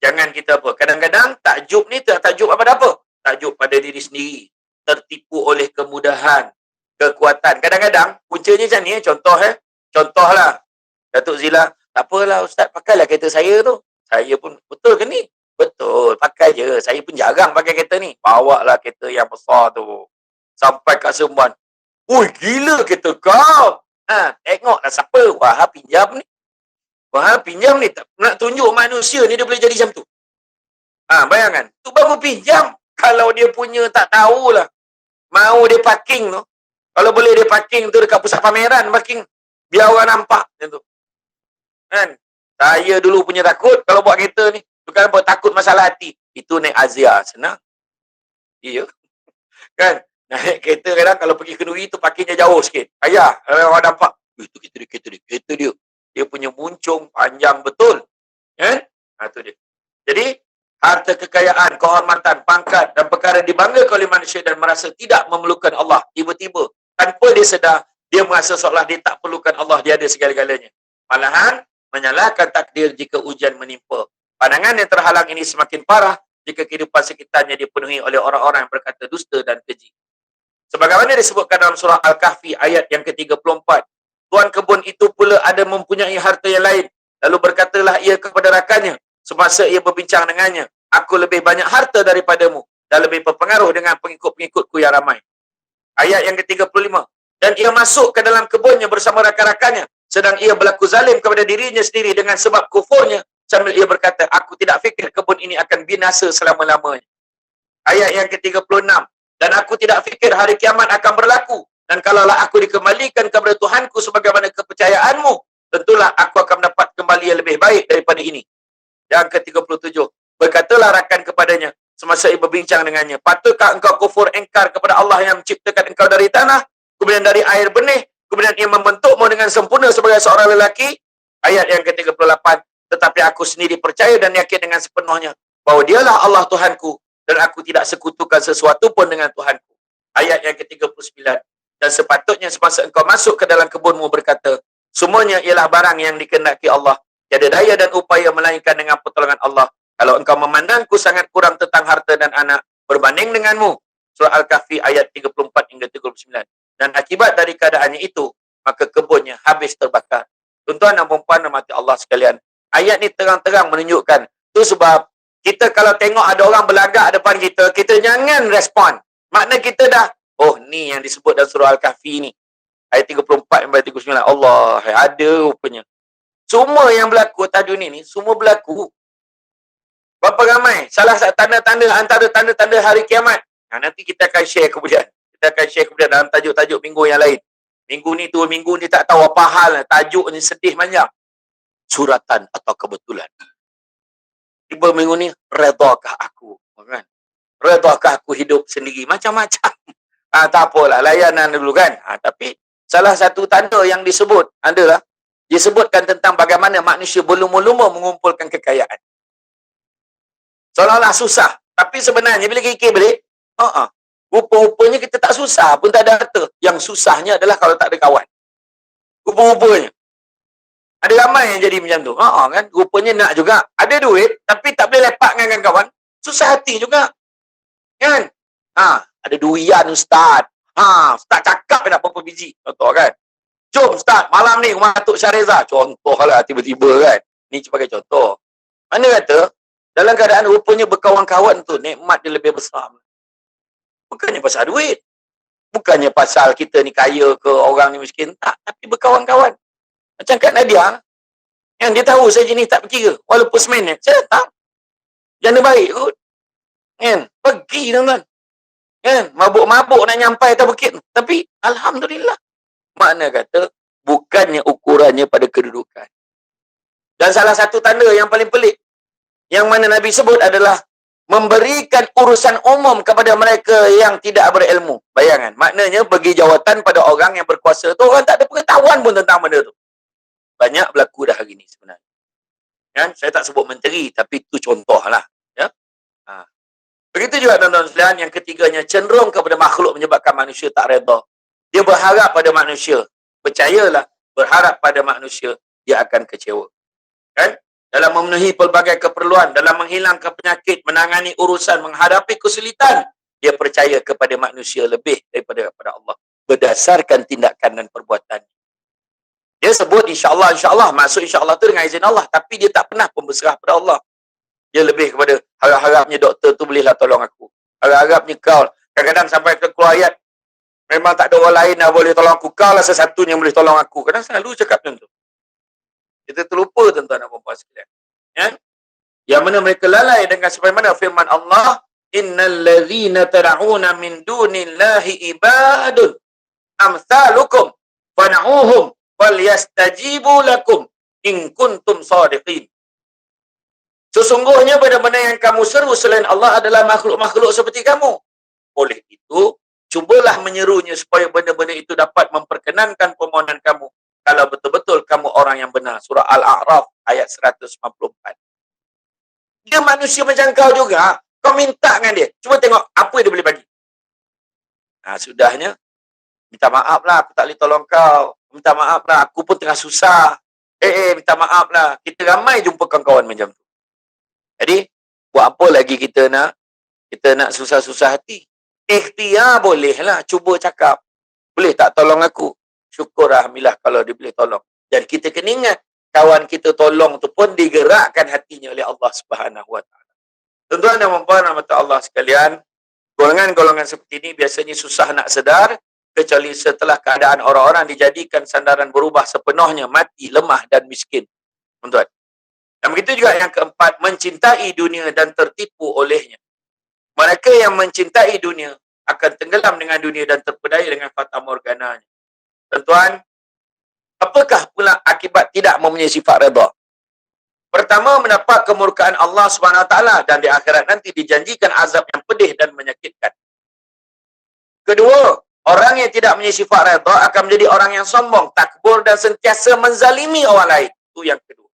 jangan kita apa. Kadang-kadang takjub ni takjub apa-apa. Takjub pada diri sendiri. Tertipu oleh kemudahan, kekuatan. Kadang-kadang, puncanya macam ni. Contohlah. Datuk Zila, tak apalah Ustaz, pakailah kereta saya tu. Saya pun, betul ke ni? Betul, pakai je. Saya pun jarang pakai kereta ni. Bawa lah kereta yang besar tu. Sampai kat Seremban. Gila kereta kau. Tengoklah siapa. Wahab pinjam ni. Nak tunjuk manusia ni dia boleh jadi macam tu. Bayangkan. Tu baru pinjam. Kalau dia punya tak tahulah. Mau dia parking tu. Kalau boleh dia parking tu dekat pusat pameran. Parking. Biar orang nampak. Macam tu. Kan? Saya dulu punya takut. Kalau buat kereta ni. Bukan apa takut masalah hati. Itu naik Azia. Senang. Iya. Kan? Naik kereta kadang kalau pergi Kenduri tu parkingnya jauh sikit. Ayah. Orang nampak. Itu kereta dia. Dia punya muncung panjang betul. Kan? Itu dia. Jadi, harta kekayaan, kehormatan, pangkat dan perkara dibanggakan oleh manusia dan merasa tidak memerlukan Allah. Tiba-tiba, tanpa dia sedar, dia merasa seolah dia tak perlukan Allah, dia ada segala-galanya. Malahan, menyalahkan takdir jika ujian menimpa. Pandangan yang terhalang ini semakin parah jika kehidupan sekitarnya dipenuhi oleh orang-orang yang berkata dusta dan keji. Sebagaimana disebutkan dalam surah Al-Kahfi ayat yang ke-34, tuan kebun itu pula ada mempunyai harta yang lain. Lalu berkatalah ia kepada rakannya, semasa ia berbincang dengannya, aku lebih banyak harta daripadamu dan lebih berpengaruh dengan pengikut-pengikutku yang ramai. Ayat yang ke-35, dan ia masuk ke dalam kebunnya bersama rakan-rakannya, sedang ia berlaku zalim kepada dirinya sendiri dengan sebab kufurnya, sambil ia berkata, aku tidak fikir kebun ini akan binasa selama-lamanya. Ayat yang ke-36, dan aku tidak fikir hari kiamat akan berlaku, dan kalaulah aku dikembalikan kepada Tuhanku sebagaimana kepercayaanmu, tentulah aku akan mendapat kembali yang lebih baik daripada ini. Yang ke-37, berkatalah rakan kepadanya semasa ia berbincang dengannya, patutkah engkau kufur engkar kepada Allah yang menciptakan engkau dari tanah, kemudian dari air benih, kemudian ia membentukmu dengan sempurna sebagai seorang lelaki? Ayat yang ke-38, tetapi aku sendiri percaya dan yakin dengan sepenuhnya bahwa dialah Allah Tuhanku, dan aku tidak sekutukan sesuatu pun dengan Tuhanku. Ayat yang ke-39, dan sepatutnya semasa engkau masuk ke dalam kebunmu berkata, semuanya ialah barang yang dikehendaki Allah, tiada daya dan upaya melainkan dengan pertolongan Allah. Kalau engkau memandangku sangat kurang tentang harta dan anak berbanding denganmu. Surah Al-Kahfi ayat 34 hingga 39. Dan akibat dari keadaannya itu, maka kebunnya habis terbakar. Tuan-tuan dan puan-puan rahmati Allah sekalian, ayat ni terang-terang menunjukkan. Itu sebab kita kalau tengok ada orang berlagak depan kita, kita jangan respon. Makna kita dah, oh ni yang disebut dalam surah Al-Kahfi ni. Ayat 34 sampai 39. Allah, ada rupanya. Semua yang berlaku atas dunia ni, semua berlaku. Berapa ramai? Salah satu tanda-tanda antara tanda-tanda hari kiamat. Nanti kita akan share kemudian. Kita akan share kemudian dalam tajuk-tajuk minggu yang lain. Minggu ni tu, minggu ni tak tahu apa hal. Tajuk ni sedih banyak. Suratan atau kebetulan. Tiba minggu ni, redakah aku? Kan? Redakah aku hidup sendiri? Macam-macam. Tak apalah, layanan dulu kan. Tapi salah satu tanda yang disebut adalah disebutkan tentang bagaimana manusia berlumba-lumba mengumpulkan kekayaan. Seolah-olah susah. Tapi sebenarnya bila fikir balik, rupa-rupanya kita tak susah pun tak ada harta. Yang susahnya adalah kalau tak ada kawan. Rupa-rupanya. Ada ramai yang jadi macam tu. Kan? Rupanya nak juga. Ada duit, tapi tak boleh lepak dengan kawan. Susah hati juga. Kan? Ada durian Ustaz. Ustaz cakap nak berapa biji. Contoh kan? Jom Ustaz, malam ni rumah Tok Syareza. Contohlah tiba-tiba kan. Ni sebagai contoh. Mana kata, dalam keadaan rupanya berkawan-kawan tu, nikmat dia lebih besar. Bukannya pasal duit. Bukannya pasal kita ni kaya ke orang ni miskin. Tak, tapi berkawan-kawan. Macam Kak Nadia, yang dia tahu saya jenis tak berkira. Walaupun seminit, saya datang. Jana baik kot. Kan? Pergi tuan-tuan. Kan? Mabuk-mabuk nak nyampai tak bukit. Tapi, Alhamdulillah. Makna kata, bukannya ukurannya pada kedudukan. Dan salah satu tanda yang paling pelik, yang mana Nabi sebut adalah memberikan urusan umum kepada mereka yang tidak berilmu. Bayangan. Maknanya, bagi jawatan pada orang yang berkuasa tu, orang tak ada pengetahuan pun tentang benda tu. Banyak berlaku dah hari ni sebenarnya. Kan? Saya tak sebut menteri, tapi itu contoh lah. Ya? Begitu juga tuan-tuan sekalian, yang ketiganya cenderung kepada makhluk menyebabkan manusia tak reda. Dia berharap pada manusia. Percayalah, berharap pada manusia, dia akan kecewa. Kan? Dalam memenuhi pelbagai keperluan, dalam menghilangkan penyakit, menangani urusan, menghadapi kesulitan, dia percaya kepada manusia lebih daripada kepada Allah. Berdasarkan tindakan dan perbuatan. Dia sebut insyaAllah, insyaAllah. Maksud insyaAllah tu dengan izin Allah. Tapi dia tak pernah pun berserah pada Allah. Dia lebih kepada harap-harapnya doktor tu bolehlah tolong aku. Harap-harapnya kau. Kadang-kadang sampai ke keluar ayat, memang tak ada orang lain yang boleh tolong aku. Kau lah sesatunya yang boleh tolong aku. Kadang selalu cakap macam tu. Kita terlupa tuan-tuan dan puan-puan sekalian. Ya? Yang mana mereka lalai dengan sebagaimana firman Allah, innal ladzina tad'una min dunillahi ibadun amsalukum fad'uhum falyastajibu lakum in kuntum shadiqin. Sesungguhnya benda-benda yang kamu seru selain Allah adalah makhluk-makhluk seperti kamu. Oleh itu, cubalah menyerunya supaya benda-benda itu dapat memperkenankan permohonan kamu. Kalau betul-betul kamu orang yang benar. Surah Al-A'raf ayat 154. Dia manusia macam kau juga. Kau minta dengan dia. Cuba tengok apa dia boleh bagi. Sudahnya, minta maaf lah, aku tak boleh tolong kau. Minta maaf lah, aku pun tengah susah. Minta maaf lah. Kita ramai jumpa kawan-kawan macam tu. Jadi, buat apa lagi kita nak susah-susah hati? Ikhtiar boleh lah, cuba cakap. Boleh tak tolong aku? Syukur Alhamdulillah kalau dia boleh tolong. Dan kita kena ingat, kawan kita tolong tu pun digerakkan hatinya oleh Allah Subhanahu Wa Taala. Tuan-tuan dan puan-puan rahmat Allah sekalian, golongan-golongan seperti ini biasanya susah nak sedar kecuali setelah keadaan orang-orang dijadikan sandaran berubah sepenuhnya, mati, lemah dan miskin. Tuan-tuan. Dan begitu juga yang keempat, mencintai dunia dan tertipu olehnya. Mereka yang mencintai dunia akan tenggelam dengan dunia dan terpedaya dengan fata morgananya. Tuan-tuan, apakah pula akibat tidak mempunyai sifat redha? Pertama, mendapat kemurkaan Allah SWT dan di akhirat nanti dijanjikan azab yang pedih dan menyakitkan. Kedua, orang yang tidak mempunyai sifat redha akan menjadi orang yang sombong, takbur dan sentiasa menzalimi orang lain. Itu yang kedua.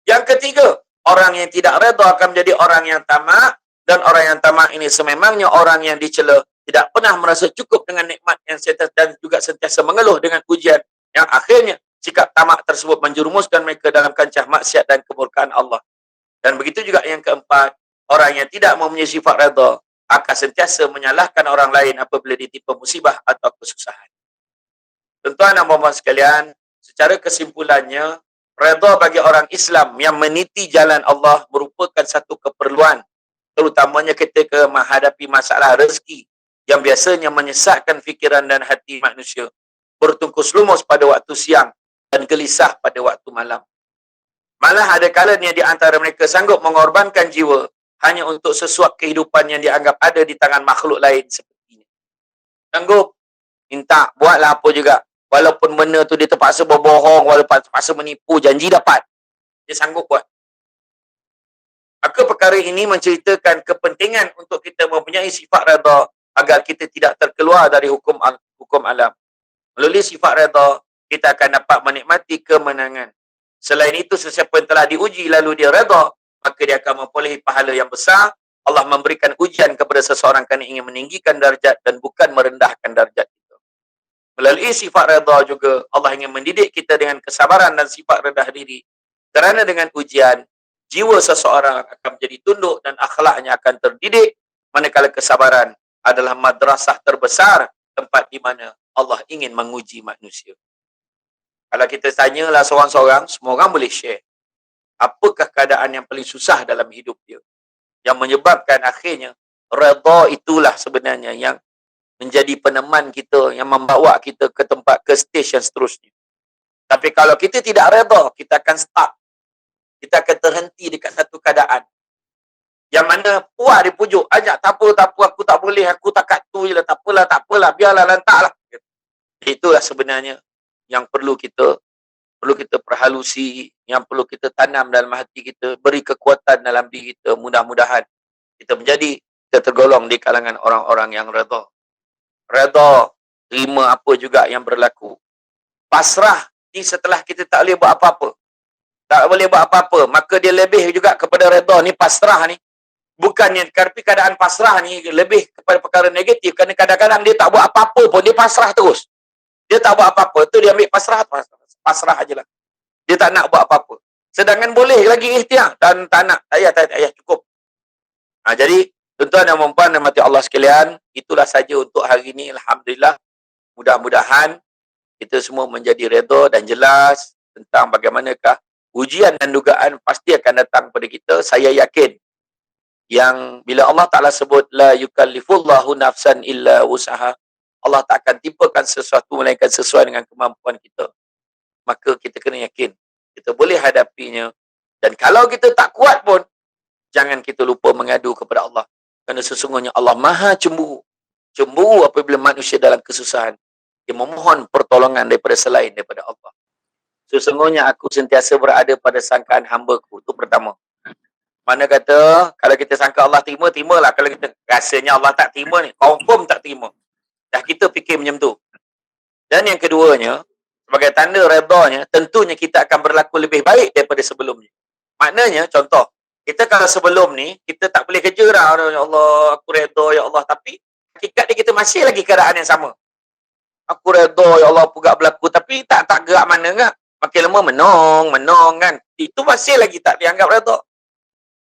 Yang ketiga, orang yang tidak redha akan menjadi orang yang tamak, dan orang yang tamak ini sememangnya orang yang dicela, tidak pernah merasa cukup dengan nikmat yang sentiasa dan juga sentiasa mengeluh dengan ujian, yang akhirnya sikap tamak tersebut menjerumuskan mereka dalam kancah maksiat dan kemurkaan Allah. Dan begitu juga yang keempat, orang yang tidak mempunyai sifat redha akan sentiasa menyalahkan orang lain apabila ditimpa musibah atau kesusahan. Tuan-tuan dan puan-puan sekalian, secara kesimpulannya, redha bagi orang Islam yang meniti jalan Allah merupakan satu keperluan, terutamanya ketika menghadapi masalah rezeki yang biasanya menyesatkan fikiran dan hati manusia, bertungkus lumus pada waktu siang dan gelisah pada waktu malam. Malah ada kalanya di antara mereka sanggup mengorbankan jiwa hanya untuk sesuap kehidupan yang dianggap ada di tangan makhluk lain sepertinya. Sanggup minta buatlah apa juga, walaupun benda tu dia terpaksa berbohong, walaupun terpaksa menipu, janji dapat, dia sanggup buat. Maka perkara ini menceritakan kepentingan untuk kita mempunyai sifat redha agar kita tidak terkeluar dari hukum alam. Melalui sifat redha, kita akan dapat menikmati kemenangan. Selain itu, sesiapa yang telah diuji lalu dia redha, maka dia akan memperolehi pahala yang besar. Allah memberikan ujian kepada seseorang kerana ingin meninggikan darjat dan bukan merendahkan darjat itu. Melalui sifat redha juga, Allah ingin mendidik kita dengan kesabaran dan sifat rendah diri. Kerana dengan ujian, jiwa seseorang akan menjadi tunduk dan akhlaknya akan terdidik, manakala kesabaran adalah madrasah terbesar, tempat di mana Allah ingin menguji manusia. Kalau kita tanyalah seorang-seorang, semua orang boleh share. Apakah keadaan yang paling susah dalam hidup dia? Yang menyebabkan akhirnya, redha itulah sebenarnya yang menjadi peneman kita, yang membawa kita ke tempat, ke stage yang seterusnya. Tapi kalau kita tidak redha, kita akan stuck. Kita akan terhenti dekat satu keadaan. Yang mana puas dipujuk, ajak tak apa, aku tak boleh, aku tak kat tu je lah, tak apalah, biarlah, lantaklah. Itulah sebenarnya yang perlu kita perhalusi, yang perlu kita tanam dalam hati kita, beri kekuatan dalam diri kita, mudah-mudahan kita tergolong di kalangan orang-orang yang redha. Redha, terima apa juga yang berlaku. Pasrah ni setelah kita tak boleh buat apa-apa. Tak boleh buat apa-apa, maka dia lebih juga kepada redha ni, pasrah ni. Bukannya, tapi keadaan pasrah ni lebih kepada perkara negatif, kerana kadang-kadang dia tak buat apa-apa pun, dia pasrah terus. Dia tak buat apa-apa, tu dia ambil pasrah ajalah. Dia tak nak buat apa-apa. Sedangkan boleh lagi ikhtiar, dan tak nak, tak payah, cukup. Jadi, tuan-tuan dan puan-puan dan mati Allah sekalian, itulah saja untuk hari ini, alhamdulillah. Mudah-mudahan kita semua menjadi redha dan jelas tentang bagaimanakah ujian dan dugaan pasti akan datang kepada kita. Saya yakin yang bila Allah Ta'ala sebut la yukallifullahu nafsan illa usaha, Allah tak akan timpakan sesuatu melainkan sesuai dengan kemampuan kita. Maka kita kena yakin kita boleh hadapinya. Dan kalau kita tak kuat pun, jangan kita lupa mengadu kepada Allah. Kerana sesungguhnya Allah Maha cemburu. Cemburu apabila manusia dalam kesusahan, dia memohon pertolongan daripada selain daripada Allah. Sesungguhnya aku sentiasa berada pada sangkaan hamba-Ku. Itu pertama. Mana kata, kalau kita sangka Allah terima, terimalah. Kalau kita rasanya Allah tak terima ni, confirm tak terima. Dah kita fikir macam tu. Dan yang keduanya, sebagai tanda redanya, tentunya kita akan berlaku lebih baik daripada sebelumnya. Maknanya, contoh, kita kalau sebelum ni, kita tak boleh kerja dah. Ya Allah, aku redha, ya Allah. Tapi, hakikatnya kita masih lagi keadaan yang sama. Aku redha, ya Allah, pugak berlaku. Tapi, tak gerak mana enggak. Makin lama menong kan. Itu masih lagi tak dianggap redha.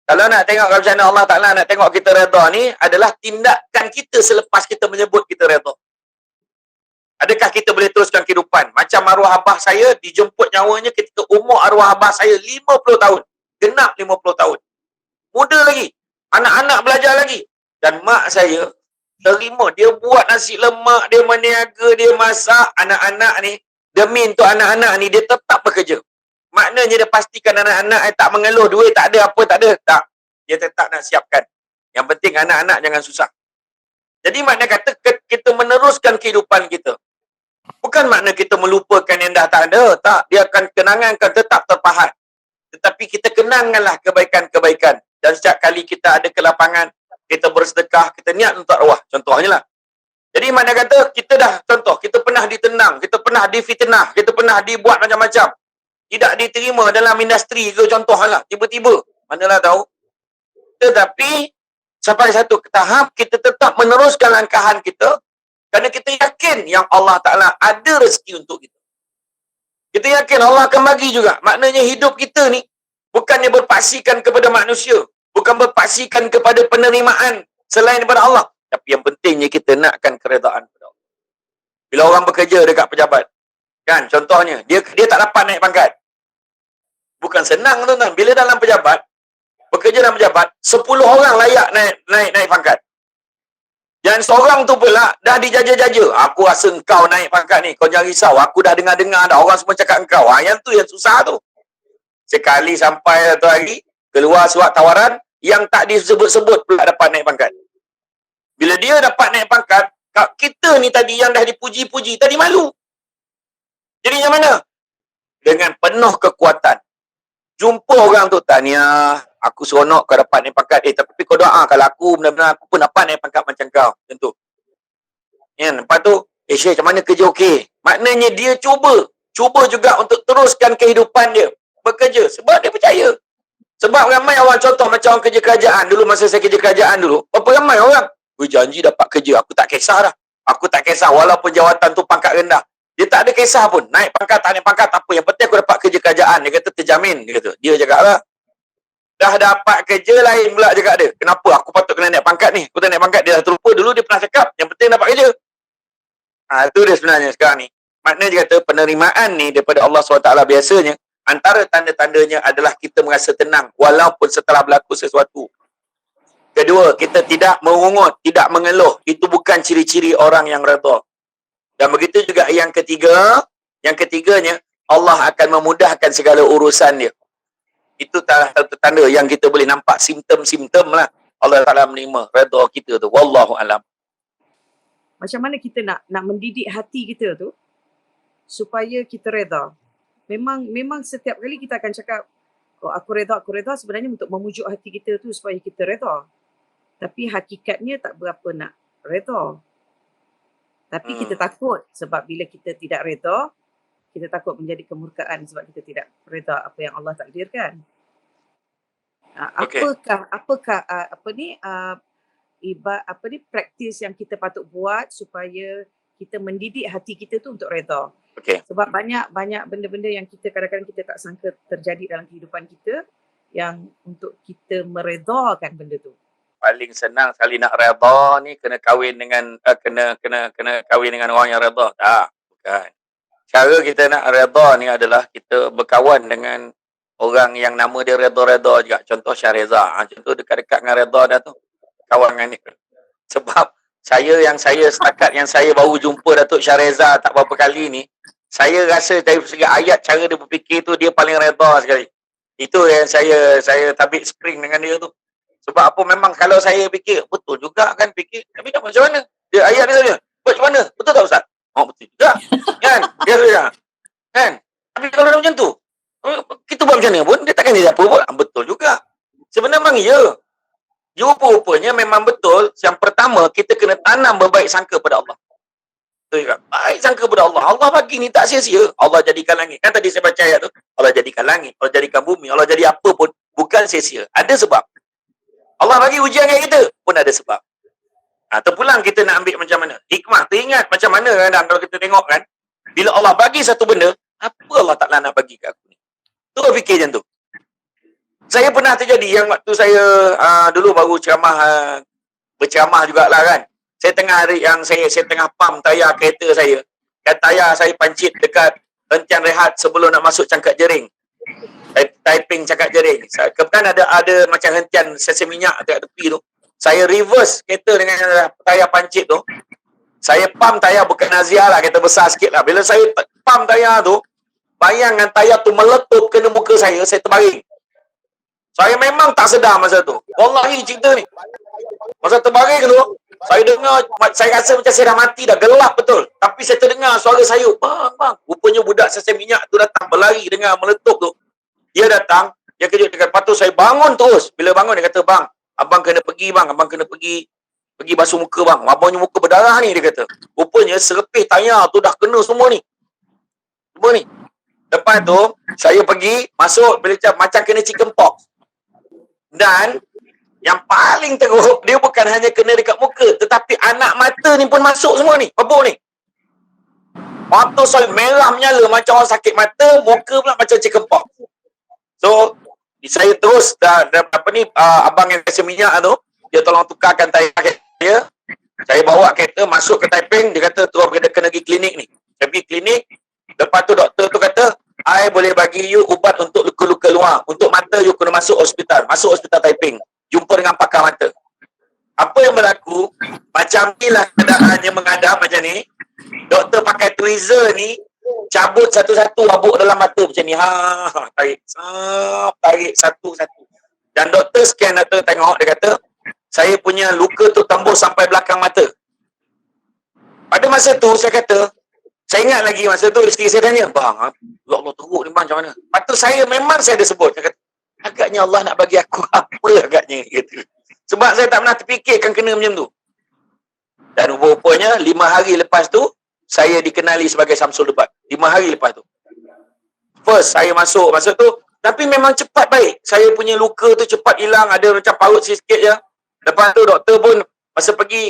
Kalau nak tengok macam mana Allah Ta'ala nak tengok kita redha ni, adalah tindakan kita selepas kita menyebut kita redha. Adakah kita boleh teruskan kehidupan? Macam arwah abah saya, dijemput nyawanya ketika umur arwah abah saya 50 tahun. Genap 50 tahun. Muda lagi. Anak-anak belajar lagi. Dan mak saya, Terima. Dia buat nasi lemak, dia meniaga, dia masak. Anak-anak ni, demi untuk anak-anak ni, dia tetap bekerja. Maknanya dia pastikan anak-anak tak mengeluh, duit tak ada, apa tak ada. Tak. Dia tetap nak siapkan. Yang penting anak-anak jangan susah. Jadi makna kata kita meneruskan kehidupan kita. Bukan makna kita melupakan yang dah tak ada. Tak. Dia akan kenangan akan tetap terpahat. Tetapi kita kenangkanlah kebaikan-kebaikan. Dan setiap kali kita ada kelapangan, kita bersedekah, kita niat untuk arwah. Contohnya lah. Jadi makna kata kita dah, contoh, kita pernah ditendang, kita pernah difitnah, kita pernah dibuat macam-macam. Tidak diterima dalam industri ke contohnya lah. Tiba-tiba. Manalah tahu. Tetapi sampai satu tahap kita tetap meneruskan langkahan kita kerana kita yakin yang Allah Ta'ala ada rezeki untuk kita. Kita yakin Allah akan bagi juga. Maknanya hidup kita ni bukannya berpaksikan kepada manusia, bukan berpaksikan kepada penerimaan selain daripada Allah. Tapi yang pentingnya kita nakkan keredaan kepada Allah. Bila orang bekerja dekat pejabat, kan contohnya, dia tak dapat naik pangkat. Bukan senang tuan-tuan. Bila dalam pejabat, bekerja dalam pejabat, 10 orang layak naik pangkat. Dan seorang tu pula dah dijaja-jaja. Aku rasa engkau naik pangkat ni. Kau jangan risau. Aku dah dengar-dengar dah. Orang semua cakap engkau. Yang tu yang susah tu. Sekali sampai satu hari, keluar surat tawaran, yang tak disebut-sebut pula dapat naik pangkat. Bila dia dapat naik pangkat, kita ni tadi yang dah dipuji-puji, tadi malu. Jadi yang mana? Dengan penuh kekuatan. Jumpa orang tu, tahniah, aku seronok kau dapat naik pangkat. Tapi kau doa kalau aku benar-benar aku pun dapat naik pangkat macam kau. Macam tu. Ya, lepas tu, Syekh macam mana kerja okey? Maknanya dia cuba juga untuk teruskan kehidupan dia. Bekerja. Sebab dia percaya. Sebab ramai orang, contoh macam orang kerja kerajaan. Dulu masa saya kerja kerajaan dulu, berapa ramai orang? Janji dapat kerja. Aku tak kisah dah. Aku tak kisah walaupun jawatan tu pangkat rendah. Dia tak ada kisah pun. Naik pangkat, tak naik pangkat, tak apa. Yang penting aku dapat kerja kerajaan. Dia kata terjamin. Dia kata. Dia cakap lah. Dah dapat kerja lain pula cakap dia. Kenapa? Aku patut kena naik pangkat ni. Aku tak naik pangkat. Dia dah terlupa. Dulu dia pernah cakap. Yang penting dapat kerja. Itu dia sebenarnya sekarang ni. Maknanya dia kata penerimaan ni daripada Allah SWT biasanya. Antara tanda-tandanya adalah kita merasa tenang. Walaupun setelah berlaku sesuatu. Kedua, kita tidak mengungut. Tidak mengeluh. Itu bukan ciri-ciri orang yang redha. Dan begitu juga yang ketiganya, Allah akan memudahkan segala urusan dia. Itu satu tanda yang kita boleh nampak simptom-simptom lah. Allah Ta'ala menerima redha kita tu. Wallahu alam. Macam mana kita nak mendidik hati kita tu supaya kita redha. Memang setiap kali kita akan cakap, oh aku redha sebenarnya untuk memujuk hati kita tu supaya kita redha. Tapi hakikatnya tak berapa nak redha. Tapi kita takut sebab bila kita tidak redha, kita takut menjadi kemurkaan sebab kita tidak redha apa yang Allah takdirkan. Apakah praktis yang kita patut buat supaya kita mendidik hati kita tu untuk redha. Okay. Sebab banyak benda-benda yang kita kadang-kadang kita tak sangka terjadi dalam kehidupan kita yang untuk kita meredakan benda tu. Paling senang sekali nak redha ni kena kahwin dengan kena kahwin dengan orang yang redha. Tak, bukan. Cara kita nak redha ni adalah kita berkawan dengan orang yang nama dia redha-redha juga. Contoh Syareza. Contoh dekat-dekat dengan redha dah tu. Kawan dengan dia. Sebab saya setakat yang saya baru jumpa Datuk Syareza tak berapa kali ni, saya rasa dari segi ayat cara dia berfikir tu dia paling redha sekali. Itu yang saya tabik spring dengan dia tu. Sebab apa, memang kalau saya fikir, betul juga kan fikir. Tapi tak macam mana? Dia ayat dia saja. Macam mana? Betul tak Ustaz? Oh, betul juga. Kan? Dia saja. Kan? Tapi kalau dia macam tu, kita buat macam mana pun, dia takkan jadi apa pun. Betul juga. Sebenarnya memang ya. Rupa-rupanya memang betul. Yang pertama, kita kena tanam berbaik sangka pada Allah. Betul juga. Baik sangka pada Allah. Allah bagi ni tak sia-sia. Allah jadikan langit. Kan tadi saya baca ayat tu. Allah jadikan langit. Allah jadikan bumi. Allah jadi apa pun. Bukan sia-sia. Ada sebab. Allah bagi ujian kat kita pun ada sebab. Terpulang kita nak ambil macam mana? Hikmah. Teringat macam mana kadang kalau kita tengok kan. Bila Allah bagi satu benda, apa Allah Ta'ala nak bagi kat aku ni? Tu fikir macam tu. Saya pernah terjadi yang waktu saya dulu baru berceramah jugalah kan. Saya tengah hari yang saya tengah pump tayar kereta saya. Dan tayar saya pancit dekat hentian rehat sebelum nak masuk Cangkat Jering. Typing Cangkat Jering. Kebetulan ada macam hentian sesi minyak dekat tepi tu. saya reverse kereta dengan tayar pancit tu. Saya pump tayar, bukan Nazia lah, kereta besar sikit lah. Bila saya pump tayar tu, bayangkan tayar tu meletup kena muka saya terbaring. Saya memang tak sedar masa tu. Wallahi cerita ni. Masa terbaring tu, saya dengar, saya rasa macam saya dah mati dah, gelap betul. Tapi saya terdengar suara saya, bang. Rupanya budak sesen minyak tu datang berlari dengar meletup tu. Dia datang, dia kejut dekat patu, saya bangun terus. Bila bangun dia kata, bang, abang kena pergi bang, abang kena pergi basuh muka bang. Abangnya muka berdarah ni, dia kata. Rupanya serepih tayar tu dah kena semua ni. Semua ni. Lepas tu, saya pergi, masuk, macam kena chicken pox. Dan yang paling teruk, dia bukan hanya kena dekat muka, tetapi anak mata ni pun masuk semua ni, pebuk ni. Mata saya merah menyala macam orang sakit mata, muka pula macam chicken pox. So, saya terus abang yang kasi minyak tu, dia tolong tukarkan tayar dia. Saya bawa kereta masuk ke Taiping, dia kata terus kena pergi klinik ni. Saya pergi klinik, lepas tu doktor tu kata, I boleh bagi you ubat untuk luka-luka luar. Untuk mata you kena masuk hospital Taiping. Jumpa dengan pakar mata. Apa yang berlaku, macam ni lah keadaannya menghadap macam ni. Doktor pakai tweezer ni, cabut satu-satu habuk dalam mata macam ni. Tarik satu-satu. Dan doktor scan doktor tengok, dia kata, saya punya luka tu tembus sampai belakang mata. Pada masa tu saya kata, saya ingat lagi masa tu isteri saya tanya, bang, ya Allah teruk ni bang macam mana? Lepas tu saya ada sebut, saya kata, agaknya Allah nak bagi aku apa agaknya gitu. Sebab saya tak pernah terfikirkan kena macam tu. Dan rupanya 5 hari lepas tu, saya dikenali sebagai Samsul Debat. 5 hari lepas tu. First, saya masuk masa tu, tapi memang cepat baik. Saya punya luka tu cepat hilang, ada macam parut sikit je. Lepas tu doktor pun,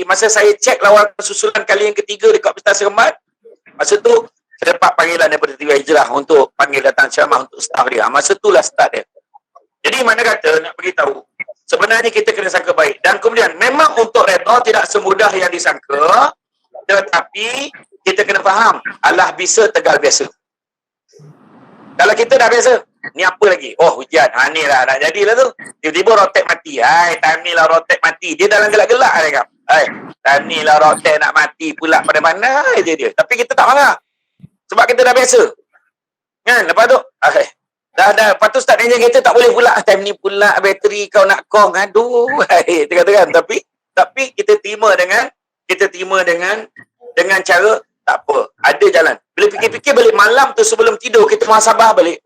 masa saya cek lawatan susulan kali yang ketiga dekat Pesta Seremban, masa tu, saya dapat panggilan daripada TV Hijrah untuk panggil datang ceramah untuk staff dia. Masa tu lah start dia. Jadi mana kata, nak beritahu, sebenarnya kita kena sangka baik. Dan kemudian, memang untuk redha tidak semudah yang disangka, tetapi kita kena faham, Allah bisa tegal biasa. Kalau kita dah biasa, ni apa lagi? Oh, hujan. Ni lah, nak jadilah tu. Tiba-tiba rotek mati. Time ni lah rotek mati. Dia dalam gelak-gelak dia kata. Time ni lah rotek nak mati pula pada mana je dia. Tapi kita tak marah. Sebab kita dah biasa. Kan? Lepas tu, dah. Lepas tu start engine kereta tak boleh pula. Time ni pula bateri kau nak kong. Aduh. Kata-kata. Tapi kita terima dengan cara tak apa. Ada jalan. Bila fikir-fikir balik malam tu sebelum tidur, kita muhasabah balik.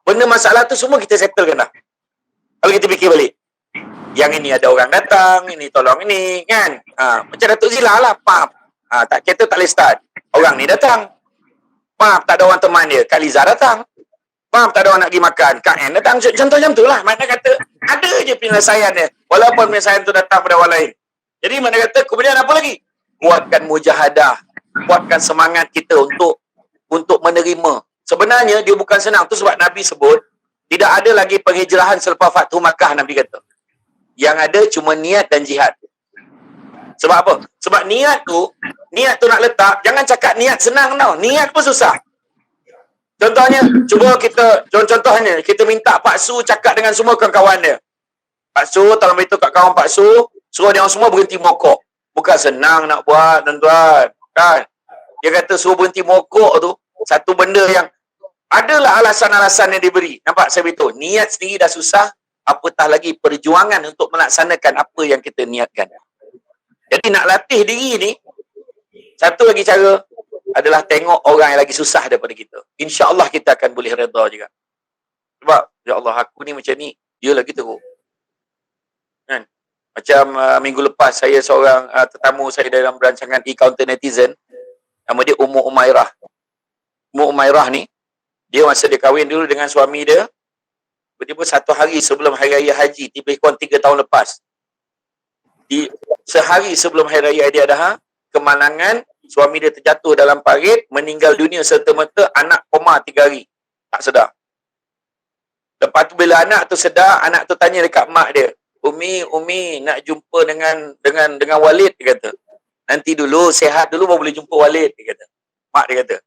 Benda masalah tu semua kita settlekan dah. Kalau kita fikir balik. Yang ini ada orang datang, ini tolong ini, kan? Macam Datuk Zila lah, pap. Kereta tak boleh start. Orang ni datang. Pap, tak ada orang teman dia. Kak Liza datang. Pap, tak ada orang nak pergi makan. Kak N datang. Contoh macam tu lah. Makna kata, ada je penyelesaian dia. Walaupun penyelesaian tu datang pada orang lain. Jadi makna kata, kemudian apa lagi? Kuatkan mujahadah. Kuatkan semangat kita untuk menerima. Sebenarnya, dia bukan senang. Tu sebab Nabi sebut, tidak ada lagi penghijrahan selepas Fathu Makkah, Nabi kata. Yang ada cuma niat dan jihad. Sebab apa? Sebab niat tu nak letak, jangan cakap niat senang tau. Niat pun susah. Contohnya, contohnya, kita minta Pak Su cakap dengan semua kawan-kawan dia. Pak Su, tolong beritahu kat kawan Pak Su, suruh dia orang semua berhenti mokok. Bukan senang nak buat, tuan-tuan. Kan? Dia kata suruh berhenti mokok tu, satu benda yang adalah alasan-alasan yang diberi. Nampak saya beritahu, niat sendiri dah susah, apatah lagi perjuangan untuk melaksanakan apa yang kita niatkan. Jadi nak latih diri ni, satu lagi cara adalah tengok orang yang lagi susah daripada kita. InsyaAllah kita akan boleh redha juga. Sebab, ya Allah, aku ni macam ni, dia lagi teruk. Kan? Macam minggu lepas, saya seorang tetamu saya dalam rancangan e-counter netizen, nama dia Ummu Umairah. Ummu Umairah ni, dia masa dia kahwin dulu dengan suami dia, tiba-tiba 1 hari sebelum Hari Raya Haji, tiba kurang 3 tahun lepas. Sehari sebelum Hari Raya Aidiladha, kemalangan, suami dia terjatuh dalam parit, meninggal dunia serta-merta, anak koma 3 hari. Tak sedar. Lepas tu bila anak tu sedar, anak tu tanya dekat mak dia, Umi, nak jumpa dengan Walid, dia kata. Nanti dulu, sihat dulu baru boleh jumpa Walid, dia kata. Mak dia kata.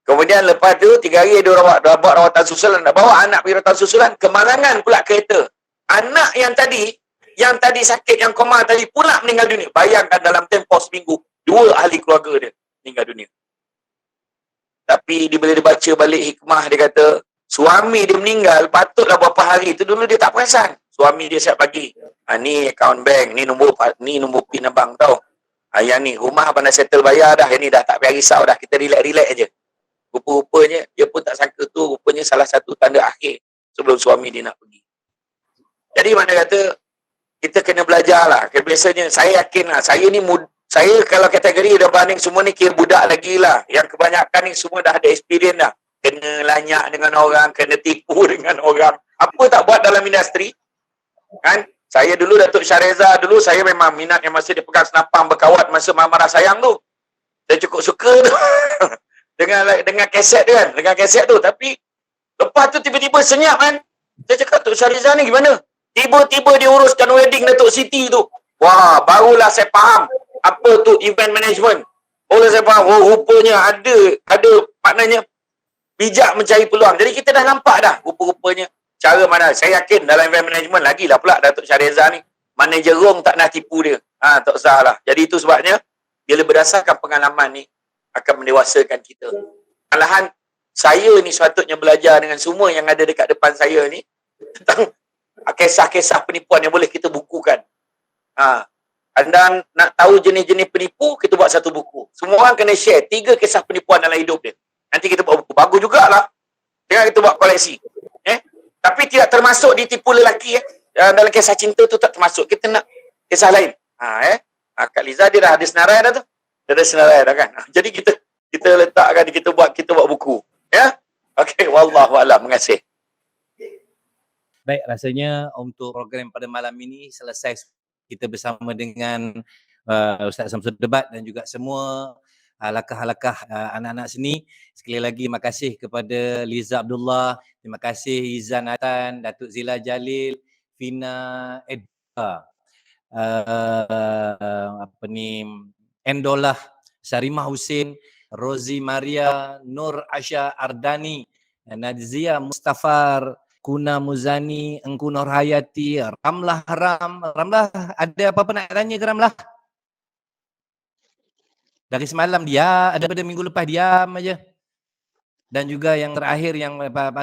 Kemudian lepas tu 3 hari dia buat rawatan susulan, nak bawa anak pergi rawatan susulan, kemalangan pula kereta. Anak yang tadi yang tadi sakit, yang koma tadi pula meninggal dunia. Bayangkan dalam tempoh seminggu, 2 ahli keluarga dia meninggal dunia. Tapi bila dia baca balik hikmah, dia kata, suami dia meninggal, patutlah beberapa hari tu dulu dia tak perasan. Suami dia siap bagi. Ni akaun bank, ni nombor PIN abang tau. Yang ni, rumah abang dah settle bayar dah, yang ni dah tak payah risau dah, kita relax-relax je. Rupa-rupanya, dia pun tak sangka tu, rupanya salah satu tanda akhir sebelum suami dia nak pergi. Jadi mana kata, kita kena belajar lah. Biasanya, saya yakin lah, saya kalau kategori dah banding semua ni kira budak lagi lah. Yang kebanyakan ni semua dah ada experience dah. Kena lanyak dengan orang, kena tipu dengan orang. Apa tak buat dalam industri? Kan? Saya dulu, Datuk Syareza dulu, saya memang minat yang masa dia pegang senapang berkawat masa marah sayang tu. Saya cukup suka tu. dengan kaset tu kan. Dengan kaset tu. Tapi, lepas tu tiba-tiba senyap kan. Saya cakap, Datuk Syareza ni gimana? Tiba-tiba dia uruskan wedding Datuk Siti tu. Wah, barulah saya faham apa tu event management. Barulah saya faham, rupanya ada maknanya bijak mencari peluang. Jadi kita dah nampak dah rupa-rupanya cara mana. Saya yakin dalam event management lagilah pula Datuk Syareza ni. Manager room tak nak tipu dia. Tak usah lah. Jadi itu sebabnya, bila berdasarkan pengalaman ni, akan mendewasakan kita. Malahan, saya ni sepatutnya belajar dengan semua yang ada dekat depan saya ni, tentang kisah-kisah penipuan yang boleh kita bukukan. Anda nak tahu jenis-jenis penipu, kita buat satu buku. Semua orang kena share 3 kisah penipuan dalam hidup dia. Nanti kita buat buku. Bagus jugalah. Jangan kita buat koleksi. Tapi tidak termasuk ditipu lelaki. Dalam kisah cinta tu tak termasuk. Kita nak kisah lain. Kak Liza dia dah ada senarai dah tu. Dia ada senarai dah kan. Jadi kita letakkan, kita buat buku. Ya? Okey, wallahu a'lam. Terima kasih. Baik, rasanya untuk program pada malam ini selesai kita bersama dengan Ustaz Samsul Debat dan juga semua lakah-lakah anak-anak seni. Sekali lagi terima kasih kepada Liza Abdullah, terima kasih Izan Atan, Datuk Zila Jalil, Fina Edha, Endolah, Sarimah Husin, Rozi Maria, Nur Asha Ardani, Nadzia Mustafar, Kuna Muzani, Engku Nur Hayati, Ramlah Ramlah, ada apa-apa nak tanya ke Ramlah? Dari semalam dia, daripada minggu lepas diam aja. Dan juga yang terakhir yang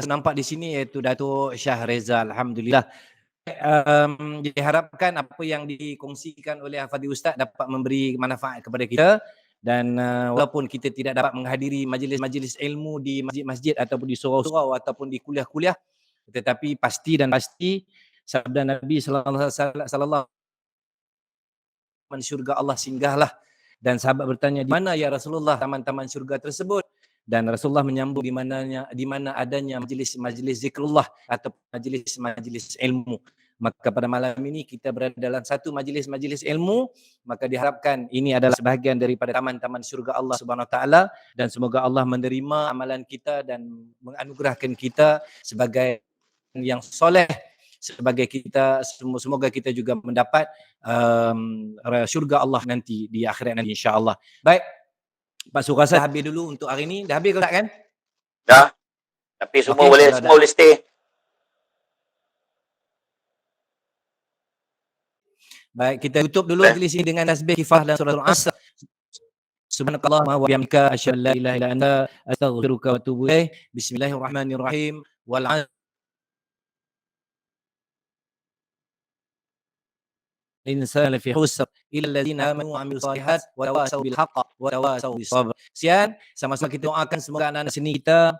nampak di sini iaitu Datuk Syah Reza, alhamdulillah. Diharapkan apa yang dikongsikan oleh Hafadhi Ustaz dapat memberi manfaat kepada kita. Dan walaupun kita tidak dapat menghadiri majlis-majlis ilmu di masjid-masjid ataupun di surau-surau ataupun di kuliah-kuliah, tetapi pasti sabda Nabi sallallahu alaihi wasallam, syurga Allah singgahlah. Dan sahabat bertanya, di mana ya Rasulullah taman-taman syurga tersebut? Dan Rasulullah menyambung di mana adanya majlis-majlis zikrullah atau majlis-majlis ilmu. Maka pada malam ini kita berada dalam satu majlis-majlis ilmu, maka diharapkan ini adalah sebahagian daripada taman-taman syurga Allah Subhanahu Wa Taala, dan semoga Allah menerima amalan kita dan menganugerahkan kita sebagai yang soleh, sebagai kita, semoga kita juga mendapat syurga Allah nanti di akhirat nanti, insya-Allah. Baik, Pak Surasa, habis dulu untuk hari ini. Dah habis ke tak kan? Dah. Tapi semua boleh stay. Baik, kita tutup dulu majlis ini dengan tasbih kifah dan surah Al-Asr. Subhanakallahumma wa bihamdika asyhadu an la ilaha illa anta astaghfiruka wa atubu ilaik. Bismillahirrahmanirrahim. Wal insana lafi khusr illa alladziina aamanu wa 'amilus shalihat wa tawassaw bil haqq wa tawassaw bis sabr. Sekian, sama-sama kita doakan semoga anak-anak seni kita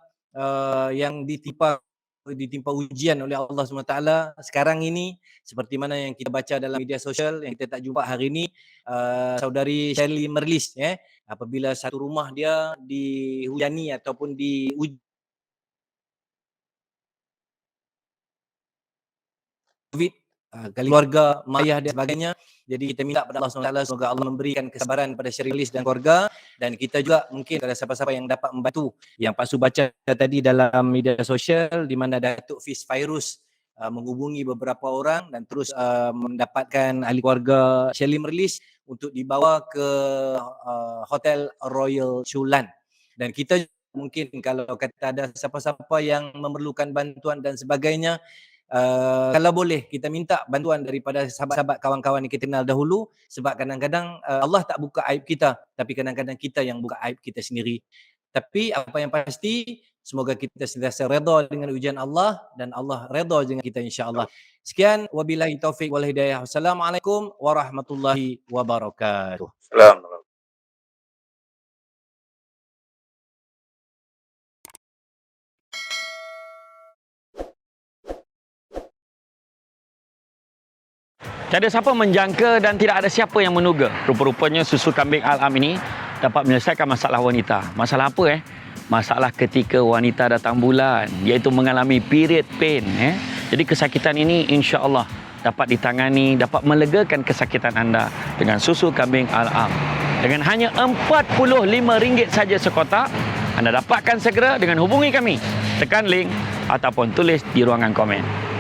yang ditimpa ujian oleh Allah SWT sekarang ini, seperti mana yang kita baca dalam media sosial yang kita tak jumpa hari ini, saudari Shirley Merlis, apabila satu rumah dia dihujani ataupun diuji COVID, keluarga, mayah dan sebagainya. Jadi kita minta pada Allah SWT semoga Allah memberikan kesabaran pada Shirley dan keluarga, dan kita juga mungkin ada siapa-siapa yang dapat membantu yang Pak Su baca tadi dalam media sosial, di mana Datuk Fiz Fairuz menghubungi beberapa orang dan terus mendapatkan ahli keluarga Shirley Merlis untuk dibawa ke Hotel Royal Chulan. Dan kita mungkin kalau kata ada siapa-siapa yang memerlukan bantuan dan sebagainya, kalau boleh kita minta bantuan daripada sahabat-sahabat kawan-kawan yang kita kenal dahulu, sebab kadang-kadang Allah tak buka aib kita, tapi kadang-kadang kita yang buka aib kita sendiri. Tapi apa yang pasti, semoga kita sentiasa redha dengan ujian Allah dan Allah redha dengan kita insya-Allah. Sekian, wabillahi taufik wal hidayah. Wassalamualaikum warahmatullahi wabarakatuh. Assalamualaikum. Tiada siapa menjangka dan tidak ada siapa yang menduga. Rupa-rupanya susu kambing Al-Am ini dapat menyelesaikan masalah wanita. Masalah apa Masalah ketika wanita datang bulan, iaitu mengalami period pain. Jadi kesakitan ini insya-Allah dapat ditangani, dapat melegakan kesakitan anda dengan susu kambing Al-Am. Dengan hanya RM45 saja sekotak, anda dapatkan segera dengan hubungi kami. Tekan link ataupun tulis di ruangan komen.